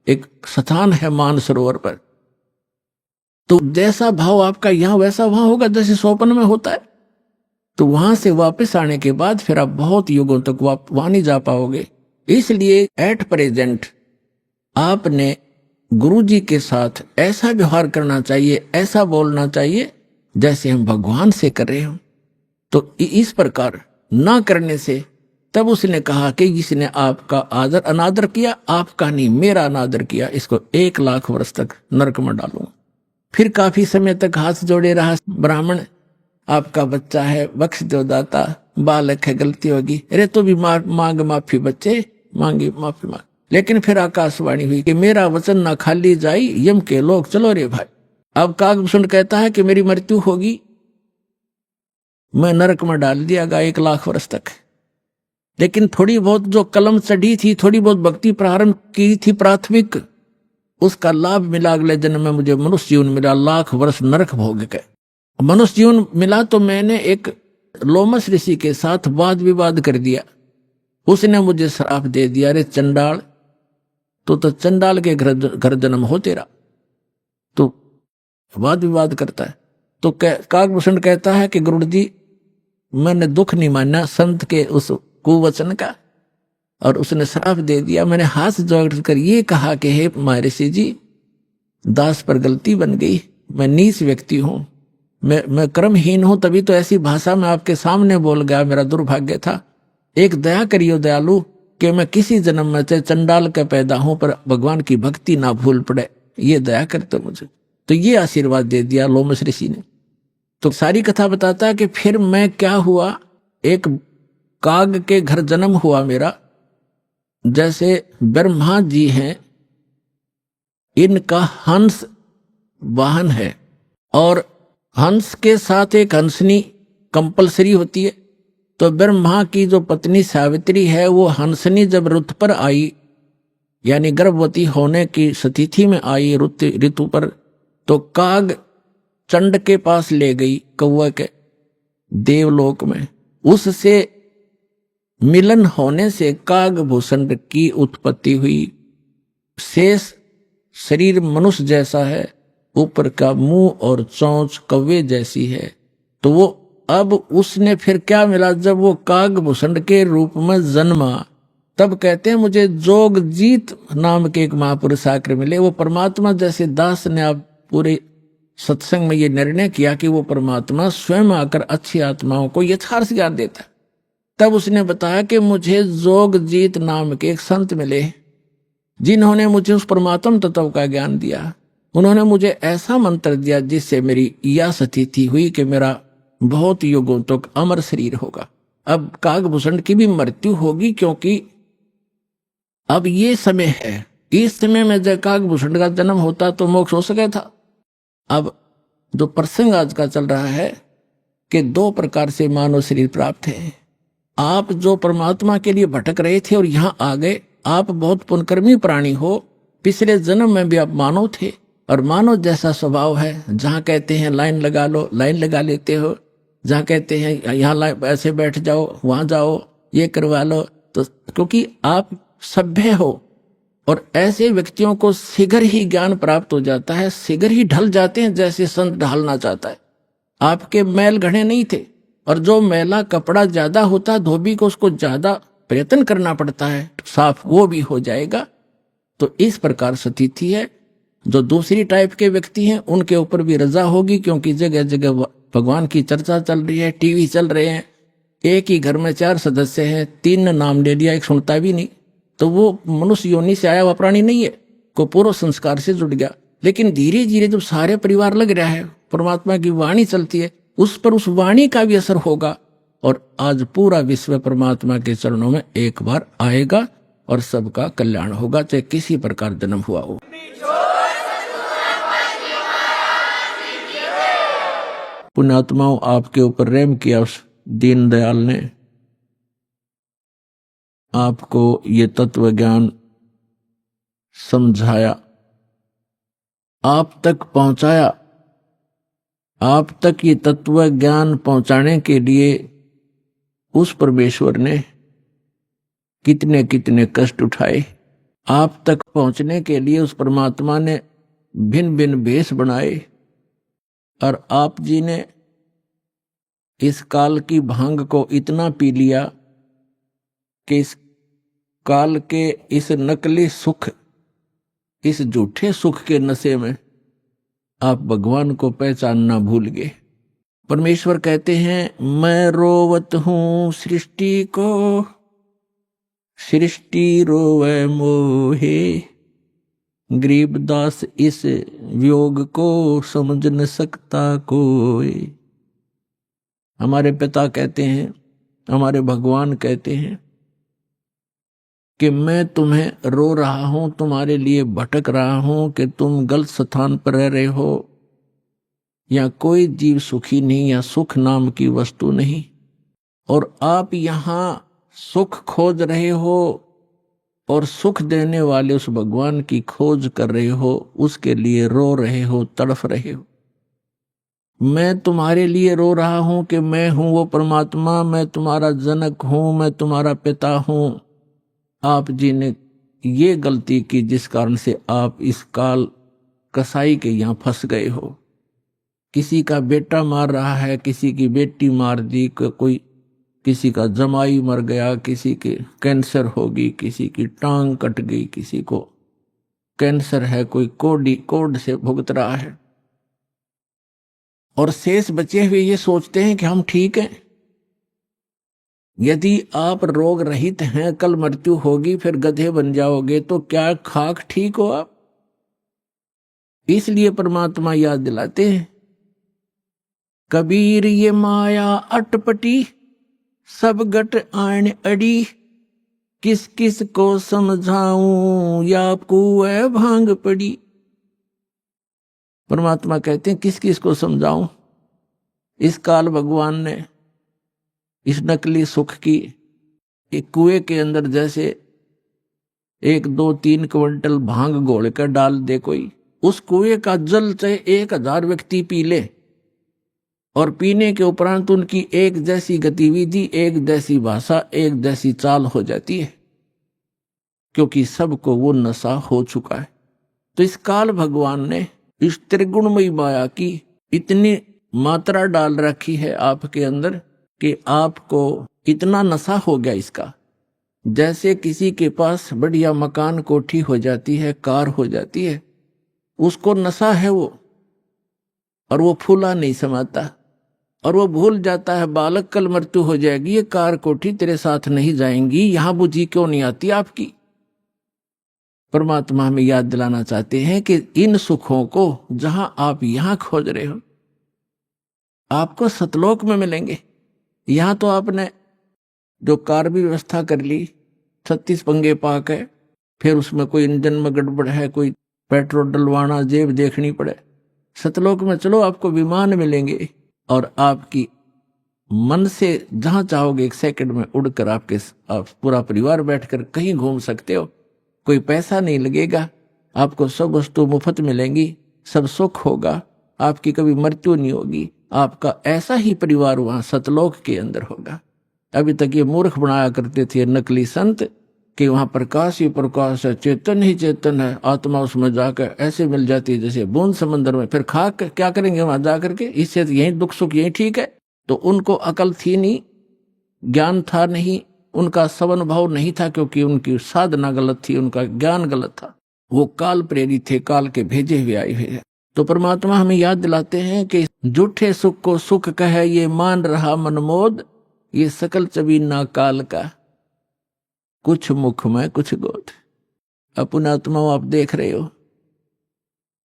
एक स्थान है मानसरोवर पर, तो जैसा भाव आपका यहाँ वैसा वहां होगा, जैसे स्वप्न में होता है। तो वहां से वापस आने के बाद फिर आप बहुत युगों तक वहां नहीं जा पाओगे। इसलिए एट प्रेजेंट आपने गुरु जी के साथ ऐसा व्यवहार करना चाहिए, ऐसा बोलना चाहिए जैसे हम भगवान से कर रहे हो। तो इस प्रकार ना करने से तब उसने कहा कि जिसने आपका आदर अनादर किया, आपका नहीं मेरा अनादर किया, इसको 1 लाख वर्ष तक नरक में डालूंगा। फिर काफी समय तक हाथ जोड़े रहा ब्राह्मण, आपका बच्चा है, बख्श दो दाता, बालक है, गलती होगी, अरे तो भी मांग माफी, बच्चे मांगी माफी मांग। लेकिन फिर आकाशवाणी हुई कि मेरा वचन ना खाली जाई, यम के लोग चलो रे भाई। अब कागभूषण कहता है कि मेरी मृत्यु होगी, मैं नरक में डाल दिया गया 1 लाख वर्ष तक। लेकिन थोड़ी बहुत जो कलम चढ़ी थी, थोड़ी बहुत भक्ति प्रारंभ की थी प्राथमिक, उसका लाभ मिला। अगले जन्म में मुझे मनुष्य जीवन मिला, 1 लाख वर्ष नरक भोग गए। मनुष्य जीवन मिला तो मैंने एक लोमस ऋषि के साथ वाद विवाद कर दिया। उसने मुझे श्राप दे दिया, अरे चंडाल, तो चंडाल के घर जन्म हो तेरा, तो वाद विवाद करता है। तो कागभूषण कहता है कि गुरु जी मैंने दुख नहीं माना संत के उस कुवचन का, और उसने श्राप दे दिया। मैंने हाथ जोड़कर ये कहा कि हे महर्षि जी, दास पर गलती बन गई, मैं नीच व्यक्ति हूं, मैं कर्महीन हूं, तभी तो ऐसी भाषा में आपके सामने बोल गया, मेरा दुर्भाग्य था। एक दया करियो दयालु कि मैं किसी जन्म में चाहे चंडाल का पैदा हूं पर भगवान की भक्ति ना भूल पड़े, ये दया करते मुझे। तो ये आशीर्वाद दे दिया लोमस ऋषि ने। तो सारी कथा बताता है कि फिर मैं क्या हुआ, एक काग के घर जन्म हुआ मेरा। जैसे ब्रह्मा जी हैं, इनका हंस वाहन है, और हंस के साथ एक हंसनी कंपलसरी होती है। तो ब्रह्मा की जो पत्नी सावित्री है, वो हंसनी जब रुत पर आई, यानी गर्भवती होने की स्थिति में आई ऋतु पर, तो काग चंड के पास ले गई, कौवा के देवलोक में। उससे मिलन होने से कागभूषण की उत्पत्ति हुई। शेष शरीर मनुष्य जैसा है, ऊपर का मुंह और चोंच कौवे जैसी है। तो वो अब उसने फिर क्या मिला, जब वो कागभूषण के रूप में जन्मा, तब कहते हैं मुझे जोगजीत नाम के एक महापुरुष आकर मिले। वो परमात्मा जैसे दास ने आप पूरे सत्संग में ये निर्णय किया कि वो परमात्मा स्वयं आकर अच्छी आत्माओं को यथार्थ ज्ञान देता है। तब उसने बताया कि मुझे जोगजीत नाम के एक संत मिले, जिन्होंने मुझे उस परमात्म तत्व का ज्ञान दिया। उन्होंने मुझे ऐसा मंत्र दिया जिससे मेरी यह स्थिति हुई कि मेरा बहुत युगों तक अमर शरीर होगा। अब कागभूषण की भी मृत्यु होगी, क्योंकि अब ये समय है, इस समय में जब कागभूषण का जन्म होता तो मोक्ष हो सके था। अब जो प्रसंग आज का चल रहा है कि 2 प्रकार से मानव शरीर प्राप्त है। आप जो परमात्मा के लिए भटक रहे थे और यहाँ आ गए, आप बहुत पुण्यकर्मी प्राणी हो। पिछले जन्म में भी आप मानव थे, और मानव जैसा स्वभाव है, जहाँ कहते हैं लाइन लगा लो, लाइन लगा लेते हो, जहाँ कहते हैं यहाँ ऐसे बैठ जाओ, वहां जाओ, ये करवा लो। तो क्योंकि आप सभ्य हो, और ऐसे व्यक्तियों को शीघ्र ही ज्ञान प्राप्त हो जाता है, शीघ्र ही ढल जाते हैं जैसे संत ढालना चाहता है। आपके मैल घड़े नहीं थे, और जो मैला कपड़ा ज्यादा होता धोबी को उसको ज्यादा प्रयत्न करना पड़ता है, साफ वो भी हो जाएगा। तो इस प्रकार स्थिति है। जो दूसरी टाइप के व्यक्ति हैं उनके ऊपर भी रजा होगी, क्योंकि जगह जगह भगवान की चर्चा चल रही है, टीवी चल रहे हैं। एक ही घर में 4 सदस्य हैं, 3 ने नाम ले लिया, एक सुनता भी नहीं, तो वो मनुष्य योनि से आया हुआ प्राणी नहीं है, को पूर्व संस्कार से जुड़ गया। लेकिन धीरे धीरे जब सारे परिवार लग रहा है, परमात्मा की वाणी चलती है, उस पर उस वाणी का भी असर होगा, और आज पूरा विश्व परमात्मा के चरणों में एक बार आएगा और सबका कल्याण होगा, चाहे किसी प्रकार जन्म हुआ हो। पुण्यात्माओं, आपके ऊपर रहम किया उस दीनदयाल ने, आपको ये तत्व ज्ञान समझाया, आप तक पहुंचाया। आप तक ये तत्व ज्ञान पहुंचाने के लिए उस परमेश्वर ने कितने कितने कष्ट उठाए। आप तक पहुंचने के लिए उस परमात्मा ने भिन्न भिन्न भेष बनाए, और आप जी ने इस काल की भांग को इतना पी लिया कि इस काल के इस नकली सुख, इस झूठे सुख के नशे में आप भगवान को पहचानना भूल गए। परमेश्वर कहते हैं, मैं रोवत हूं सृष्टि को, सृष्टि रोवे मोहे, गरीबदास इस वियोग को समझ न सकता कोई। हमारे पिता कहते हैं, हमारे भगवान कहते हैं कि मैं तुम्हें रो रहा हूं, तुम्हारे लिए भटक रहा हूं कि तुम गलत स्थान पर रह रहे हो, या कोई जीव सुखी नहीं, या सुख नाम की वस्तु नहीं, और आप यहां सुख खोज रहे हो और सुख देने वाले उस भगवान की खोज कर रहे हो, उसके लिए रो रहे हो, तड़फ रहे हो। मैं तुम्हारे लिए रो रहा हूं कि मैं हूं वो परमात्मा, मैं तुम्हारा जनक हूं, मैं तुम्हारा पिता हूं। आप जी ने ये गलती की जिस कारण से आप इस काल कसाई के यहां फंस गए हो। किसी का बेटा मार रहा है, किसी की बेटी मार दी, कोई किसी का जमाई मर गया, किसी के कैंसर होगी, किसी की टांग कट गई, किसी को कैंसर है, कोई कोड से भुगत रहा है, और शेष बचे हुए ये सोचते हैं कि हम ठीक हैं। यदि आप रोग रहित हैं, कल मृत्यु होगी, फिर गधे बन जाओगे, तो क्या खाक ठीक हो आप? इसलिए परमात्मा याद दिलाते हैं, कबीर ये माया अटपटी, सब गट आन अड़ी, किस किस को समझाऊं, या कुएं भांग पड़ी। परमात्मा कहते हैं, किस किस को समझाऊं। इस काल भगवान ने इस नकली सुख की एक कुएं के अंदर जैसे 1, 2, 3 क्विंटल भांग घोल कर डाल दे कोई, उस कुएं का जल चाहे 1000 व्यक्ति पी ले, और पीने के उपरांत उनकी एक जैसी गतिविधि, एक जैसी भाषा, एक जैसी चाल हो जाती है, क्योंकि सबको वो नशा हो चुका है। तो इस काल भगवान ने इस त्रिगुणमयी माया की इतनी मात्रा डाल रखी है आपके अंदर कि आपको इतना नशा हो गया इसका। जैसे किसी के पास बढ़िया मकान, कोठी हो जाती है, कार हो जाती है, उसको नशा है वो, और वो फूला नहीं समाता, और वो भूल जाता है बालक कल मृत्यु हो जाएगी, ये कार कोठी तेरे साथ नहीं जाएंगी, यहां बुद्धि क्यों नहीं आती आपकी। परमात्मा हमें याद दिलाना चाहते हैं कि इन सुखों को जहां आप यहां खोज रहे हो, आपको सतलोक में मिलेंगे। यहां तो आपने जो कार भी व्यवस्था कर ली, 36 पंगे पाक है, फिर उसमें कोई इंजन में गड़बड़ है, कोई पेट्रोल डलवाना, जेब देखनी पड़े। सतलोक में चलो, आपको विमान मिलेंगे, और आपकी मन से जहां चाहोगे 1 सेकंड में उड़कर आप पूरा परिवार बैठकर कहीं घूम सकते हो। कोई पैसा नहीं लगेगा, आपको सब वस्तु मुफ्त मिलेंगी, सब सुख होगा, आपकी कभी मृत्यु नहीं होगी। आपका ऐसा ही परिवार वहां सतलोक के अंदर होगा। अभी तक ये मूर्ख बनाया करते थे नकली संत कि वहां प्रकाश ही प्रकाश है, चेतन ही चेतन है, आत्मा उसमें जाकर ऐसे मिल जाती है जैसे बूंद समंदर में। फिर खाक क्या करेंगे वहां जाकर के, इससे यही दुख सुख यही ठीक है। तो उनको अकल थी नहीं, ज्ञान था नहीं, उनका सवन भाव नहीं था, क्योंकि उनकी साधना गलत थी, उनका ज्ञान गलत था। वो काल प्रेरित थे, काल के भेजे हुए आए हुए। तो परमात्मा हमें याद दिलाते हैं कि झूठे सुख को सुख कहे ये मान रहा मनमोद, ये सकल चबीना काल का, कुछ मुख में कुछ गोद। अपना आत्मा आप देख रहे हो,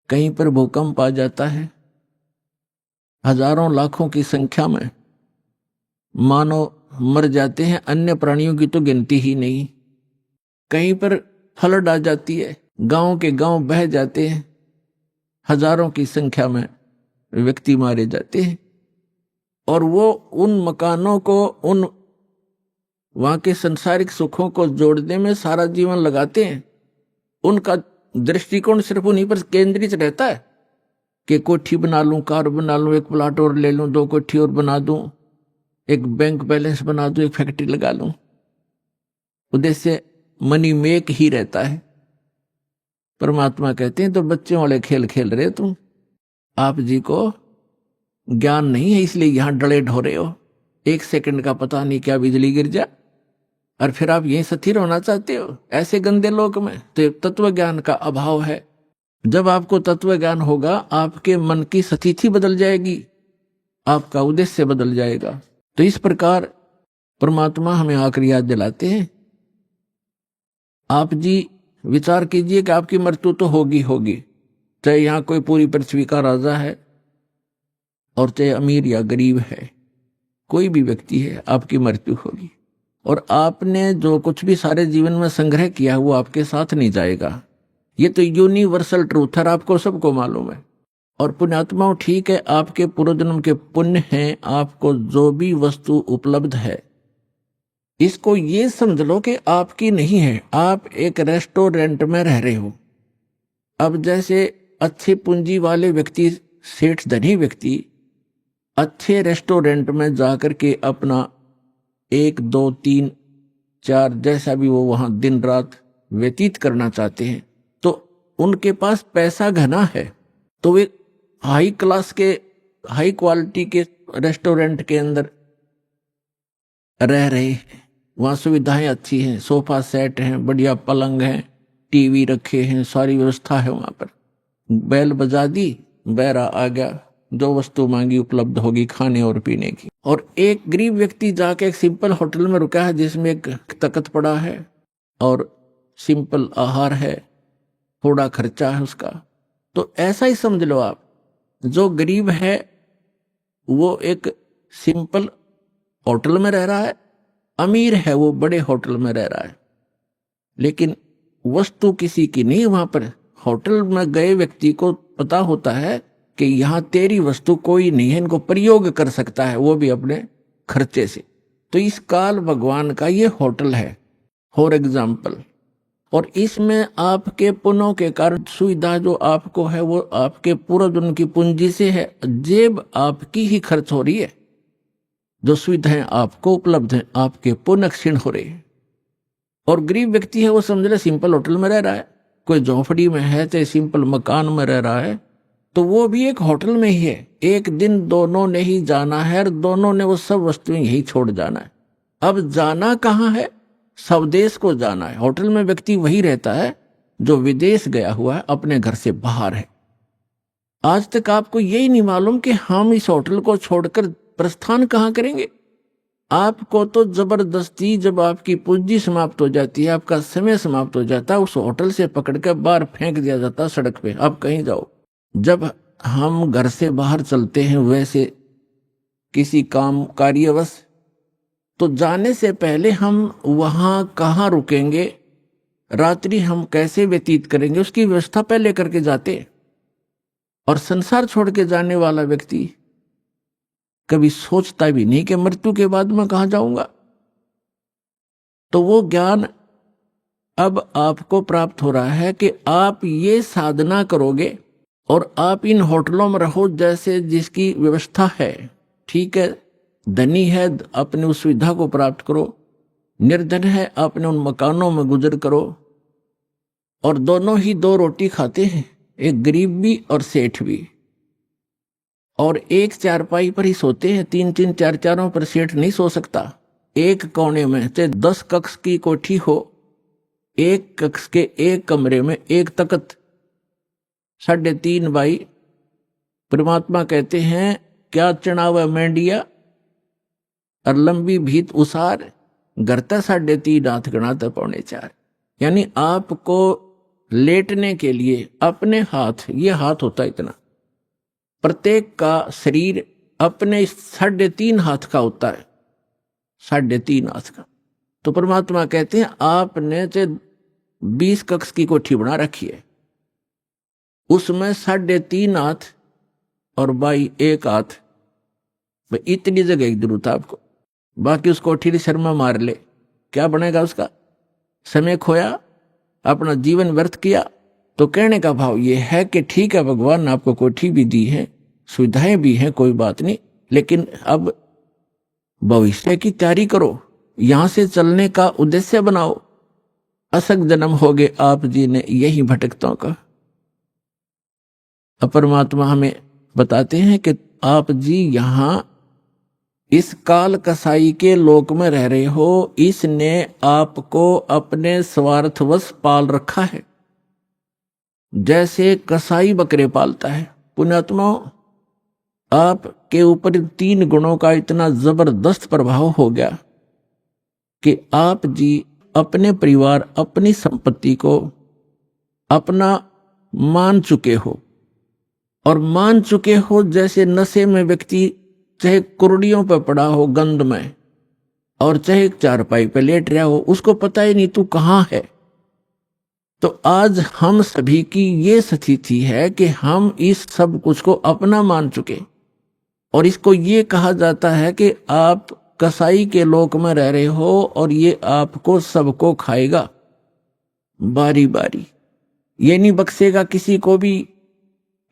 कहीं पर भूकंप आ जाता है, हजारों लाखों की संख्या में मानव मर जाते हैं, अन्य प्राणियों की तो गिनती ही नहीं। कहीं पर फ्लड आ जाती है, गांव के गांव बह जाते हैं, हजारों की संख्या में व्यक्ति मारे जाते हैं। और वो उन मकानों को, उन वहां के संसारिक सुखों को जोड़ने में सारा जीवन लगाते हैं। उनका दृष्टिकोण सिर्फ उन्हीं पर केंद्रित रहता है कि कोठी बना लूं, कार बना लूं, एक प्लाट और ले लूं, 2 कोठी और बना दूं, एक बैंक बैलेंस बना दूं, एक फैक्ट्री लगा लूं। उद्देश्य मनी मेक ही रहता है। परमात्मा कहते हैं तो बच्चों वाले खेल खेल रहे तुम, आप जी को ज्ञान नहीं है इसलिए यहां डले ढोरे हो। 1 सेकंड का पता नहीं क्या बिजली गिर जा और फिर आप यहीं स्थिर होना चाहते हो ऐसे गंदे लोक में। तो तत्व ज्ञान का अभाव है। जब आपको तत्व ज्ञान होगा, आपके मन की स्थिति बदल जाएगी, आपका उद्देश्य बदल जाएगा। तो इस प्रकार परमात्मा हमें आखिरी याद दिलाते हैं, आप जी विचार कीजिए कि आपकी मृत्यु तो होगी होगी, चाहे यहां कोई पूरी पृथ्वी का राजा है और चाहे अमीर या गरीब है, कोई भी व्यक्ति है, आपकी मृत्यु होगी। और आपने जो कुछ भी सारे जीवन में संग्रह किया वो आपके साथ नहीं जाएगा। ये तो यूनिवर्सल ट्रूथ है, आपको सबको मालूम है। और पुण्यात्माओं, ठीक है, आपके पूर्व जन्म के पुण्य हैं, आपको जो भी वस्तु उपलब्ध है इसको ये समझ लो कि आपकी नहीं है। आप एक रेस्टोरेंट में रह रहे हो। अब जैसे अच्छे पूंजी वाले व्यक्ति, सेठ धनी व्यक्ति अच्छे रेस्टोरेंट में जाकर के अपना 1, 2, 3, 4 जैसा भी वो वहां दिन रात व्यतीत करना चाहते हैं, तो उनके पास पैसा घना है, तो वे हाई क्लास के, हाई क्वालिटी के रेस्टोरेंट के अंदर रह रहे हैं। वहां सुविधाएं अच्छी हैं, सोफा सेट हैं, बढ़िया पलंग हैं, टीवी रखे हैं, सारी व्यवस्था है वहां पर। बैल बजा दी, बैरा आ गया, जो वस्तु मांगी उपलब्ध होगी खाने और पीने की। और एक गरीब व्यक्ति जाके एक सिंपल होटल में रुका है जिसमें एक तख्त पड़ा है और सिंपल आहार है, थोड़ा खर्चा है उसका। तो ऐसा ही समझ लो आप, जो गरीब है वो एक सिंपल होटल में रह रहा है, अमीर है वो बड़े होटल में रह रहा है, लेकिन वस्तु किसी की नहीं। वहां पर होटल में गए व्यक्ति को पता होता है कि यहां तेरी वस्तु कोई नहीं है, इनको प्रयोग कर सकता है, वो भी अपने खर्चे से। तो इस काल भगवान का ये होटल है फॉर एग्जाम्पल। और इसमें आपके पुण्यों के कारण सुविधा जो आपको है वो आपके पूर्व जन्म की पूंजी से है, जेब आपकी ही खर्च हो रही है। जो सुविधाएं आपको उपलब्ध हैं आपके पुण्य क्षीण हो रहे हैं। और गरीब व्यक्ति है वो समझ ले सिंपल होटल में रह रहा है, कोई झोपड़ी में है चाहे सिंपल मकान में रह रहा है, तो वो भी एक होटल में ही है। एक दिन दोनों ने ही जाना है और दोनों ने वो सब वस्तुएं यही छोड़ जाना है। अब जाना कहाँ है? स्वदेश को जाना है। होटल में व्यक्ति वही रहता है जो विदेश गया हुआ है, अपने घर से बाहर है। आज तक आपको यही नहीं मालूम कि हम इस होटल को छोड़कर प्रस्थान कहाँ करेंगे। आपको तो जबरदस्ती जब आपकी पूंजी समाप्त हो जाती है, आपका समय समाप्त हो जाता है, उस होटल से पकड़कर बाहर फेंक दिया जाता है सड़क पे, आप कहीं जाओ। जब हम घर से बाहर चलते हैं वैसे किसी काम कार्यवश, तो जाने से पहले हम वहां कहाँ रुकेंगे, रात्रि हम कैसे व्यतीत करेंगे, उसकी व्यवस्था पहले करके जाते। और संसार छोड़ के जाने वाला व्यक्ति कभी सोचता भी नहीं कि मृत्यु के बाद मैं कहां जाऊंगा। तो वो ज्ञान अब आपको प्राप्त हो रहा है कि आप ये साधना करोगे और आप इन होटलों में रहो जैसे जिसकी व्यवस्था है। ठीक है, धनी है अपने उस सुविधा को प्राप्त करो, निर्धन है अपने उन मकानों में गुजर करो। और दोनों ही 2 रोटी खाते हैं, एक गरीब भी और सेठ भी। और एक चारपाई पर ही सोते हैं, 3-3 4-4 पर सेठ नहीं सो सकता। एक कोने में चाहे 10 कक्ष की कोठी हो, एक कक्ष के एक कमरे में एक तख्त, 3.5 बाई। परमात्मा कहते हैं क्या चढ़ावा मेंढिया और लंबी भीत उसार, गरता 3.5 हाथ गणाता 3.25। यानी आपको लेटने के लिए अपने हाथ, ये हाथ होता है इतना, प्रत्येक का शरीर अपने 3.5 हाथ का होता है, 3.5 हाथ का। तो परमात्मा कहते हैं आपने 20 कक्ष की कोठी बना रखी है, उसमें 3.5 हाथ और बाई 1 हाथ भाई इतनी जगह की जरूरत है आपको, बाकी उसको कोठरी शर्मा मार ले, क्या बनेगा उसका? समय खोया, अपना जीवन व्यर्थ किया। तो कहने का भाव ये है कि ठीक है, भगवान ने आपको कोठी भी दी है, सुविधाएं भी हैं, कोई बात नहीं, लेकिन अब भविष्य की तैयारी करो, यहां से चलने का उद्देश्य बनाओ। असक जन्म हो गए आप जी ने यही भटकतों का। परमात्मा हमें बताते हैं कि आप जी यहां इस काल कसाई के लोक में रह रहे हो, इसने आपको अपने स्वार्थवश पाल रखा है, जैसे कसाई बकरे पालता है। पुण्यात्मा, आपके ऊपर 3 गुणों का इतना जबरदस्त प्रभाव हो गया कि आप जी अपने परिवार, अपनी संपत्ति को अपना मान चुके हो, और मान चुके हो जैसे नशे में व्यक्ति चाहे कुर्डियों पर पड़ा हो गंद में, और चाहे चारपाई पे लेट रहा हो, उसको पता ही नहीं तू कहां है। तो आज हम सभी की ये स्थिति है कि हम इस सब कुछ को अपना मान चुके, और इसको ये कहा जाता है कि आप कसाई के लोक में रह रहे हो और ये आपको सबको खाएगा बारी बारी, ये नहीं बख्शेगा किसी को भी।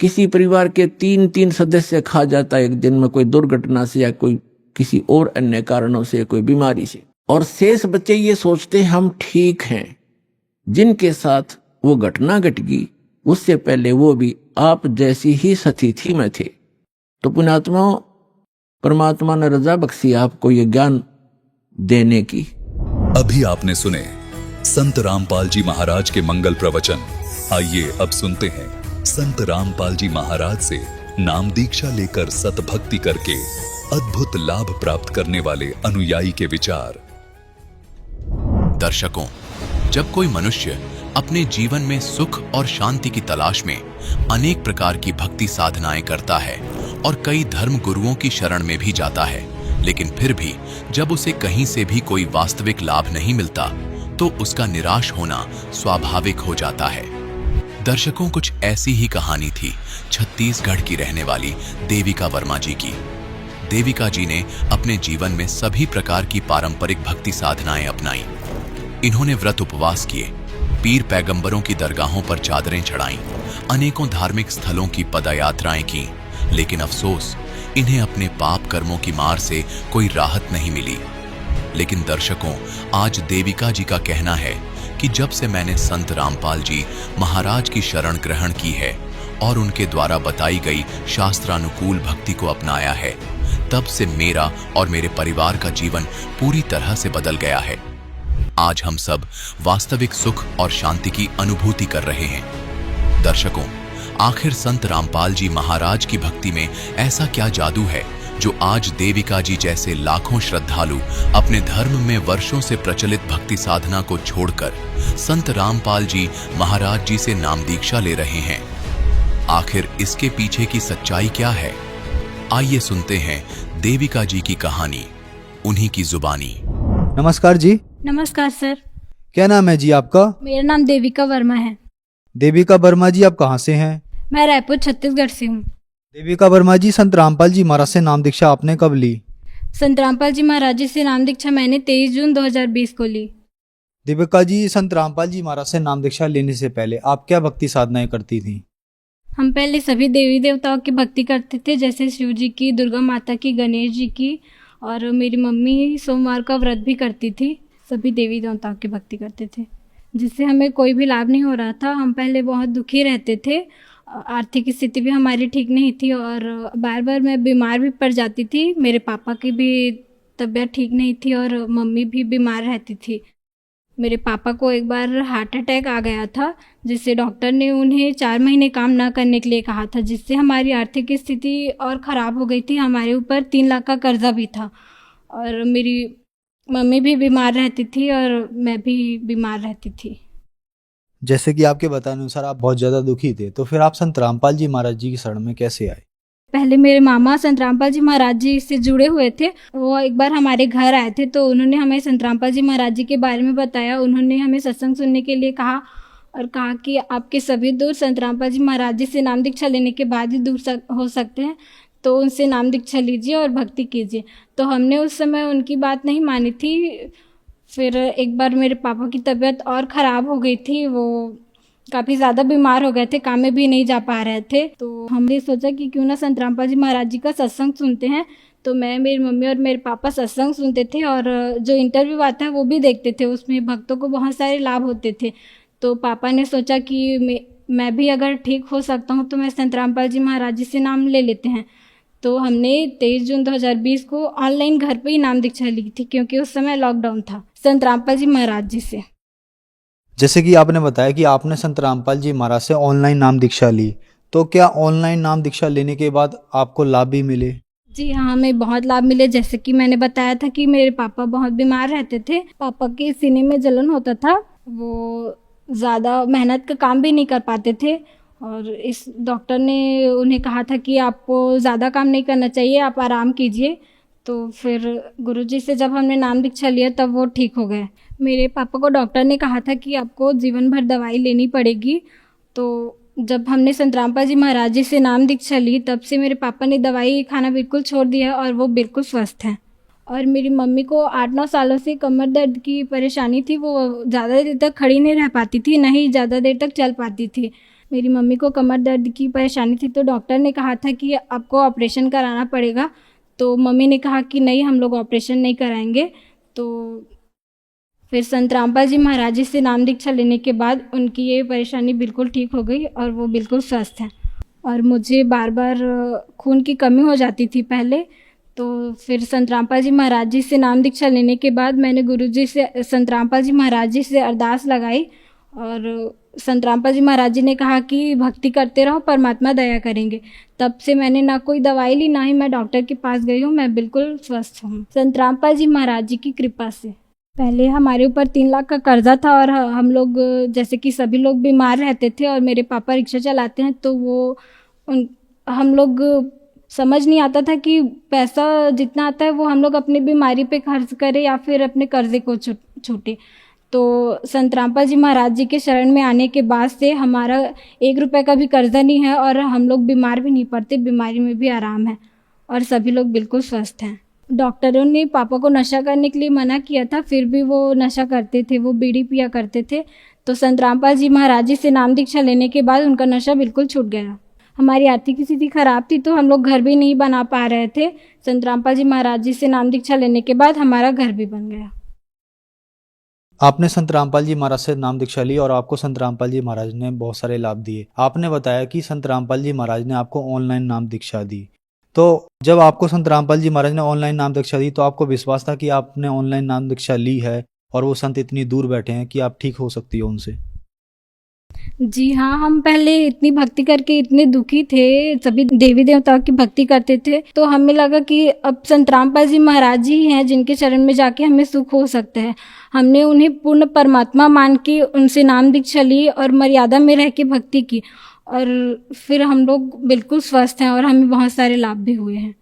किसी परिवार के 3 सदस्य खा जाता है एक दिन में, कोई दुर्घटना से या कोई किसी और अन्य कारणों से, कोई बीमारी से, और शेष बच्चे ये सोचते हम ठीक हैं। जिनके साथ वो घटना घट गई उससे पहले वो भी आप जैसी ही स्थिति में थे। तो पुण्यात्माओं, परमात्मा ने रजा बख्शी आपको ये ज्ञान देने की। अभी आपने सुने संत रामपाल जी महाराज के मंगल प्रवचन। आइए अब सुनते हैं संत रामपाल जी महाराज से नाम दीक्षा लेकर सतभक्ति करके अद्भुत लाभ प्राप्त करने वाले अनुयायी के विचार। दर्शकों, जब कोई मनुष्य अपने जीवन में सुख और शांति की तलाश में अनेक प्रकार की भक्ति साधनाएं करता है और कई धर्म गुरुओं की शरण में भी जाता है, लेकिन फिर भी जब उसे कहीं से भी कोई वास्तविक लाभ नहीं मिलता तो उसका निराश होना स्वाभाविक हो जाता है। दर्शकों, कुछ ऐसी ही कहानी थी छत्तीसगढ़ की रहने वाली देविका वर्मा जी की। देविका जी ने अपने जीवन में सभी प्रकार की पारंपरिक भक्ति साधनाएं अपनाई। इन्होंने व्रत उपवास किए, पीर पैगंबरों की दरगाहों पर चादरें चढ़ाईं, अनेकों धार्मिक स्थलों की पदयात्राएं की, लेकिन अफसोस इन्हें अपने पाप कर्मों की मार से कोई राहत नहीं मिली। लेकिन दर्शकों, आज देविका जी का कहना है कि जब से मैंने संत रामपाल जी महाराज की शरण ग्रहण की है और उनके द्वारा बताई गई शास्त्रानुकूल भक्ति को अपनाया है, तब से मेरा और मेरे परिवार का जीवन पूरी तरह से बदल गया है। आज हम सब वास्तविक सुख और शांति की अनुभूति कर रहे हैं। दर्शकों, आखिर संत रामपाल जी महाराज की भक्ति में ऐसा क्या जादू है जो आज देविका जी जैसे लाखों श्रद्धालु अपने धर्म में वर्षों से प्रचलित भक्ति साधना को छोड़कर संत रामपाल जी महाराज जी से नाम दीक्षा ले रहे हैं? आखिर इसके पीछे की सच्चाई क्या है? आइए सुनते हैं देविका जी की कहानी, उन्हीं की जुबानी। नमस्कार जी। नमस्कार सर। क्या नाम है जी आपका? मेरा नाम देविका वर्मा है। देविका वर्मा जी, आप कहाँ से हैं? मैं रायपुर छत्तीसगढ़ से हूँ। देविका वर्मा जी, संत रामपाल जी महाराज से नाम दीक्षा आपने कब ली? संत रामपाल जी महाराज जी से नाम दीक्षा मैंने 23 जून 2020 को ली। देविका जी, संत रामपाल जी महाराज से नाम दीक्षा लेने से पहले आप क्या भक्ति साधनाएं करती थी? हम पहले सभी देवी देवताओं की भक्ति करते थे, जैसे शिव जी की, दुर्गा माता की, गणेश जी की, और मेरी मम्मी सोमवार का व्रत भी करती थी। सभी देवी देवताओं की भक्ति करते थे, जिससे हमें कोई भी लाभ नहीं हो रहा था। हम पहले बहुत दुखी रहते थे, आर्थिक स्थिति भी हमारी ठीक नहीं थी, और बार बार मैं बीमार भी पड़ जाती थी। मेरे पापा की भी तबीयत ठीक नहीं थी और मम्मी भी बीमार रहती थी। मेरे पापा को एक बार हार्ट अटैक आ गया था, जिससे डॉक्टर ने उन्हें 4 महीने काम ना करने के लिए कहा था, जिससे हमारी आर्थिक स्थिति और ख़राब हो गई थी। हमारे ऊपर 3 लाख का कर्जा भी था, और मेरी मम्मी भी बीमार रहती थी और मैं भी बीमार रहती थी। जैसे कि आपके बताने अनुसार आप बहुत ज़्यादा दुखी थे, तो फिर आप संत रामपाल जी महाराज जी की शरण में कैसे आए? पहले मेरे मामा संत रामपाल जी महाराज जी से जुड़े हुए थे। वो एक बार हमारे घर आए थे, तो उन्होंने हमें संत रामपाल जी महाराज जी के बारे में बताया। उन्होंने हमें सत्संग सुनने के लिए कहा और कहा कि आपके सभी दूर संत रामपाल जी महाराज जी से नाम दीक्षा लेने के बाद ही दूर हो सकते हैं। तो तो उनसे नाम दीक्षा लीजिए और भक्ति कीजिए। तो हमने उस समय उनकी बात नहीं मानी थी। फिर एक बार मेरे पापा की तबीयत और ख़राब हो गई थी, वो काफ़ी ज़्यादा बीमार हो गए थे, काम में भी नहीं जा पा रहे थे। तो हमने सोचा कि क्यों ना संत रामपाल जी महाराज जी का सत्संग सुनते हैं। तो मैं, मेरी मम्मी और मेरे पापा सत्संग सुनते थे और जो इंटरव्यू आता है वो भी देखते थे, उसमें भक्तों को बहुत सारे लाभ होते थे। तो पापा ने सोचा कि मैं भी अगर ठीक हो सकता हूँ तो मैं संत रामपाल जी महाराज जी से नाम ले लेते हैं। तो हमने 23 जून 2020 को ऑनलाइन घर पे ही नाम दीक्षा ली थी, क्योंकि उस समय लॉकडाउन था, संत रामपाल जी महाराज जी से। जैसे कि आपने बताया कि आपने संत रामपाल जी महाराज से ऑनलाइन नाम दीक्षा ली, तो क्या ऑनलाइन नाम दीक्षा लेने के बाद आपको लाभ भी मिले? जी हाँ, हमें बहुत लाभ मिले। जैसे कि मैंने बताया था कि मेरे पापा बहुत बीमार रहते थे, पापा के सीने में जलन होता था, वो ज़्यादा मेहनत का काम भी नहीं कर पाते थे और इस डॉक्टर ने उन्हें कहा था कि आपको ज़्यादा काम नहीं करना चाहिए, आप आराम कीजिए। तो फिर गुरुजी से जब हमने नाम दीक्षा लिया तब वो ठीक हो गए। मेरे पापा को डॉक्टर ने कहा था कि आपको जीवन भर दवाई लेनी पड़ेगी। तो जब हमने संत रामपाल जी महाराज जी से नाम दीक्षा ली तब से मेरे पापा ने दवाई खाना बिल्कुल छोड़ दिया और वो बिल्कुल स्वस्थ हैं। और मेरी मम्मी को 8-9 सालों से कमर दर्द की परेशानी थी, वो ज़्यादा देर तक खड़ी नहीं रह पाती थी, ना ही ज़्यादा देर तक चल पाती थी। मेरी मम्मी को कमर दर्द की परेशानी थी, तो डॉक्टर ने कहा था कि आपको ऑपरेशन कराना पड़ेगा। तो मम्मी ने कहा कि नहीं, हम लोग ऑपरेशन नहीं कराएंगे। तो फिर संत रामपाल जी महाराज जी से नाम दीक्षा लेने के बाद उनकी ये परेशानी बिल्कुल ठीक हो गई और वो बिल्कुल स्वस्थ हैं। और मुझे बार बार खून की कमी हो जाती थी पहले, तो फिर संत रामपाल जी महाराज जी से नाम दीक्षा लेने के बाद मैंने गुरुजी से, संत रामपाल जी महाराज जी से अरदास लगाई और संत रामपाल जी महाराज जी ने कहा कि भक्ति करते रहो, परमात्मा दया करेंगे। तब से मैंने ना कोई दवाई ली, ना ही मैं डॉक्टर के पास गई हूँ, मैं बिल्कुल स्वस्थ हूँ संत रामपाल जी महाराज जी की कृपा से। पहले हमारे ऊपर 3 लाख का कर्जा था और हम लोग, जैसे कि सभी लोग, बीमार रहते थे और मेरे पापा रिक्शा चलाते हैं, तो हम लोग समझ नहीं आता था कि पैसा जितना आता है वो हम लोग अपनी बीमारी पे खर्च करें या फिर अपने कर्जे को छूटे। तो संत रामपाल जी महाराज जी के शरण में आने के बाद से हमारा 1 रुपये का भी कर्जा नहीं है और हम लोग बीमार भी नहीं पड़ते, बीमारी में भी आराम है और सभी लोग बिल्कुल स्वस्थ हैं। डॉक्टरों ने पापा को नशा करने के लिए मना किया था, फिर भी वो नशा करते थे, वो बीड़ी पिया करते थे। तो संत रामपाल जी महाराज जी से नाम दीक्षा लेने के बाद उनका नशा बिल्कुल छूट गया। हमारी आर्थिक स्थिति खराब थी तो हम लोग घर भी नहीं बना पा रहे थे। संत रामपाल जी महाराज जी से नाम दीक्षा लेने के बाद हमारा घर भी बन गया। आपने संत रामपाल जी महाराज से नाम दीक्षा ली और आपको संत रामपाल जी महाराज ने बहुत सारे लाभ दिए। आपने बताया कि संत रामपाल जी महाराज ने आपको ऑनलाइन नाम दीक्षा दी। तो जब आपको संत रामपाल जी महाराज ने ऑनलाइन नाम दीक्षा दी तो आपको विश्वास था कि आपने ऑनलाइन नाम दीक्षा ली है और वो संत इतनी दूर बैठे हैं कि आप ठीक हो सकती हो उनसे? जी हाँ, हम पहले इतनी भक्ति करके इतने दुखी थे, सभी देवी देवताओं की भक्ति करते थे, तो हमें लगा कि अब संत रामपाल जी महाराज जी हैं जिनके चरण में जाके हमें सुख हो सकता है। हमने उन्हें पूर्ण परमात्मा मान के उनसे नाम दीक्षा ली और मर्यादा में रह के भक्ति की और फिर हम लोग बिल्कुल स्वस्थ हैं और हमें बहुत सारे लाभ भी हुए हैं।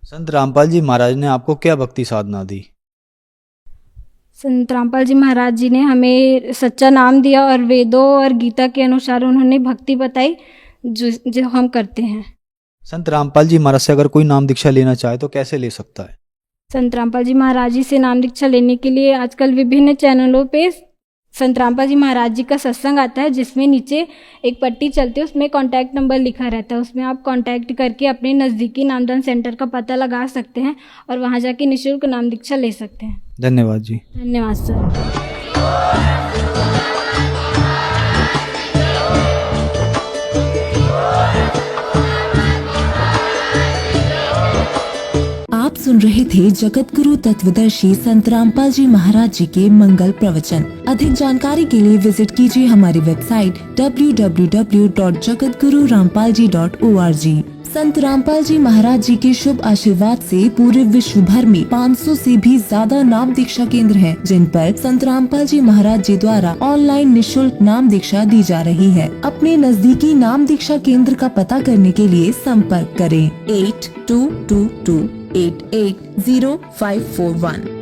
संत रामपाल जी महाराज ने आपको क्या भक्ति साधना दी? संत रामपाल जी महाराज जी ने हमें सच्चा नाम दिया और वेदों और गीता के अनुसार उन्होंने भक्ति बताई जो हम करते हैं। संत रामपाल जी महाराज से अगर कोई नाम दीक्षा लेना चाहे तो कैसे ले सकता है? संत रामपाल जी महाराज जी से नाम दीक्षा लेने के लिए आजकल विभिन्न चैनलों पे संत रामपाल जी महाराज जी का सत्संग आता है, जिसमें नीचे एक पट्टी चलती है, उसमें कॉन्टैक्ट नंबर लिखा रहता है। उसमें आप कॉन्टैक्ट करके अपने नज़दीकी नामदान सेंटर का पता लगा सकते हैं और वहां जाके निःशुल्क नाम दीक्षा ले सकते हैं। धन्यवाद जी। धन्यवाद सर। आप सुन रहे थे जगत गुरु तत्वदर्शी संत रामपाल जी महाराज जी के मंगल प्रवचन। अधिक जानकारी के लिए विजिट कीजिए हमारी वेबसाइट www.jagatgururampalji.org। संत रामपाल जी महाराज जी के शुभ आशीर्वाद से पूरे विश्व भर में 500 से भी ज्यादा नाम दीक्षा केंद्र हैं, जिन पर संत रामपाल जी महाराज जी द्वारा ऑनलाइन निःशुल्क नाम दीक्षा दी जा रही है। अपने नजदीकी नाम दीक्षा केंद्र का पता करने के लिए संपर्क करें 8222880541।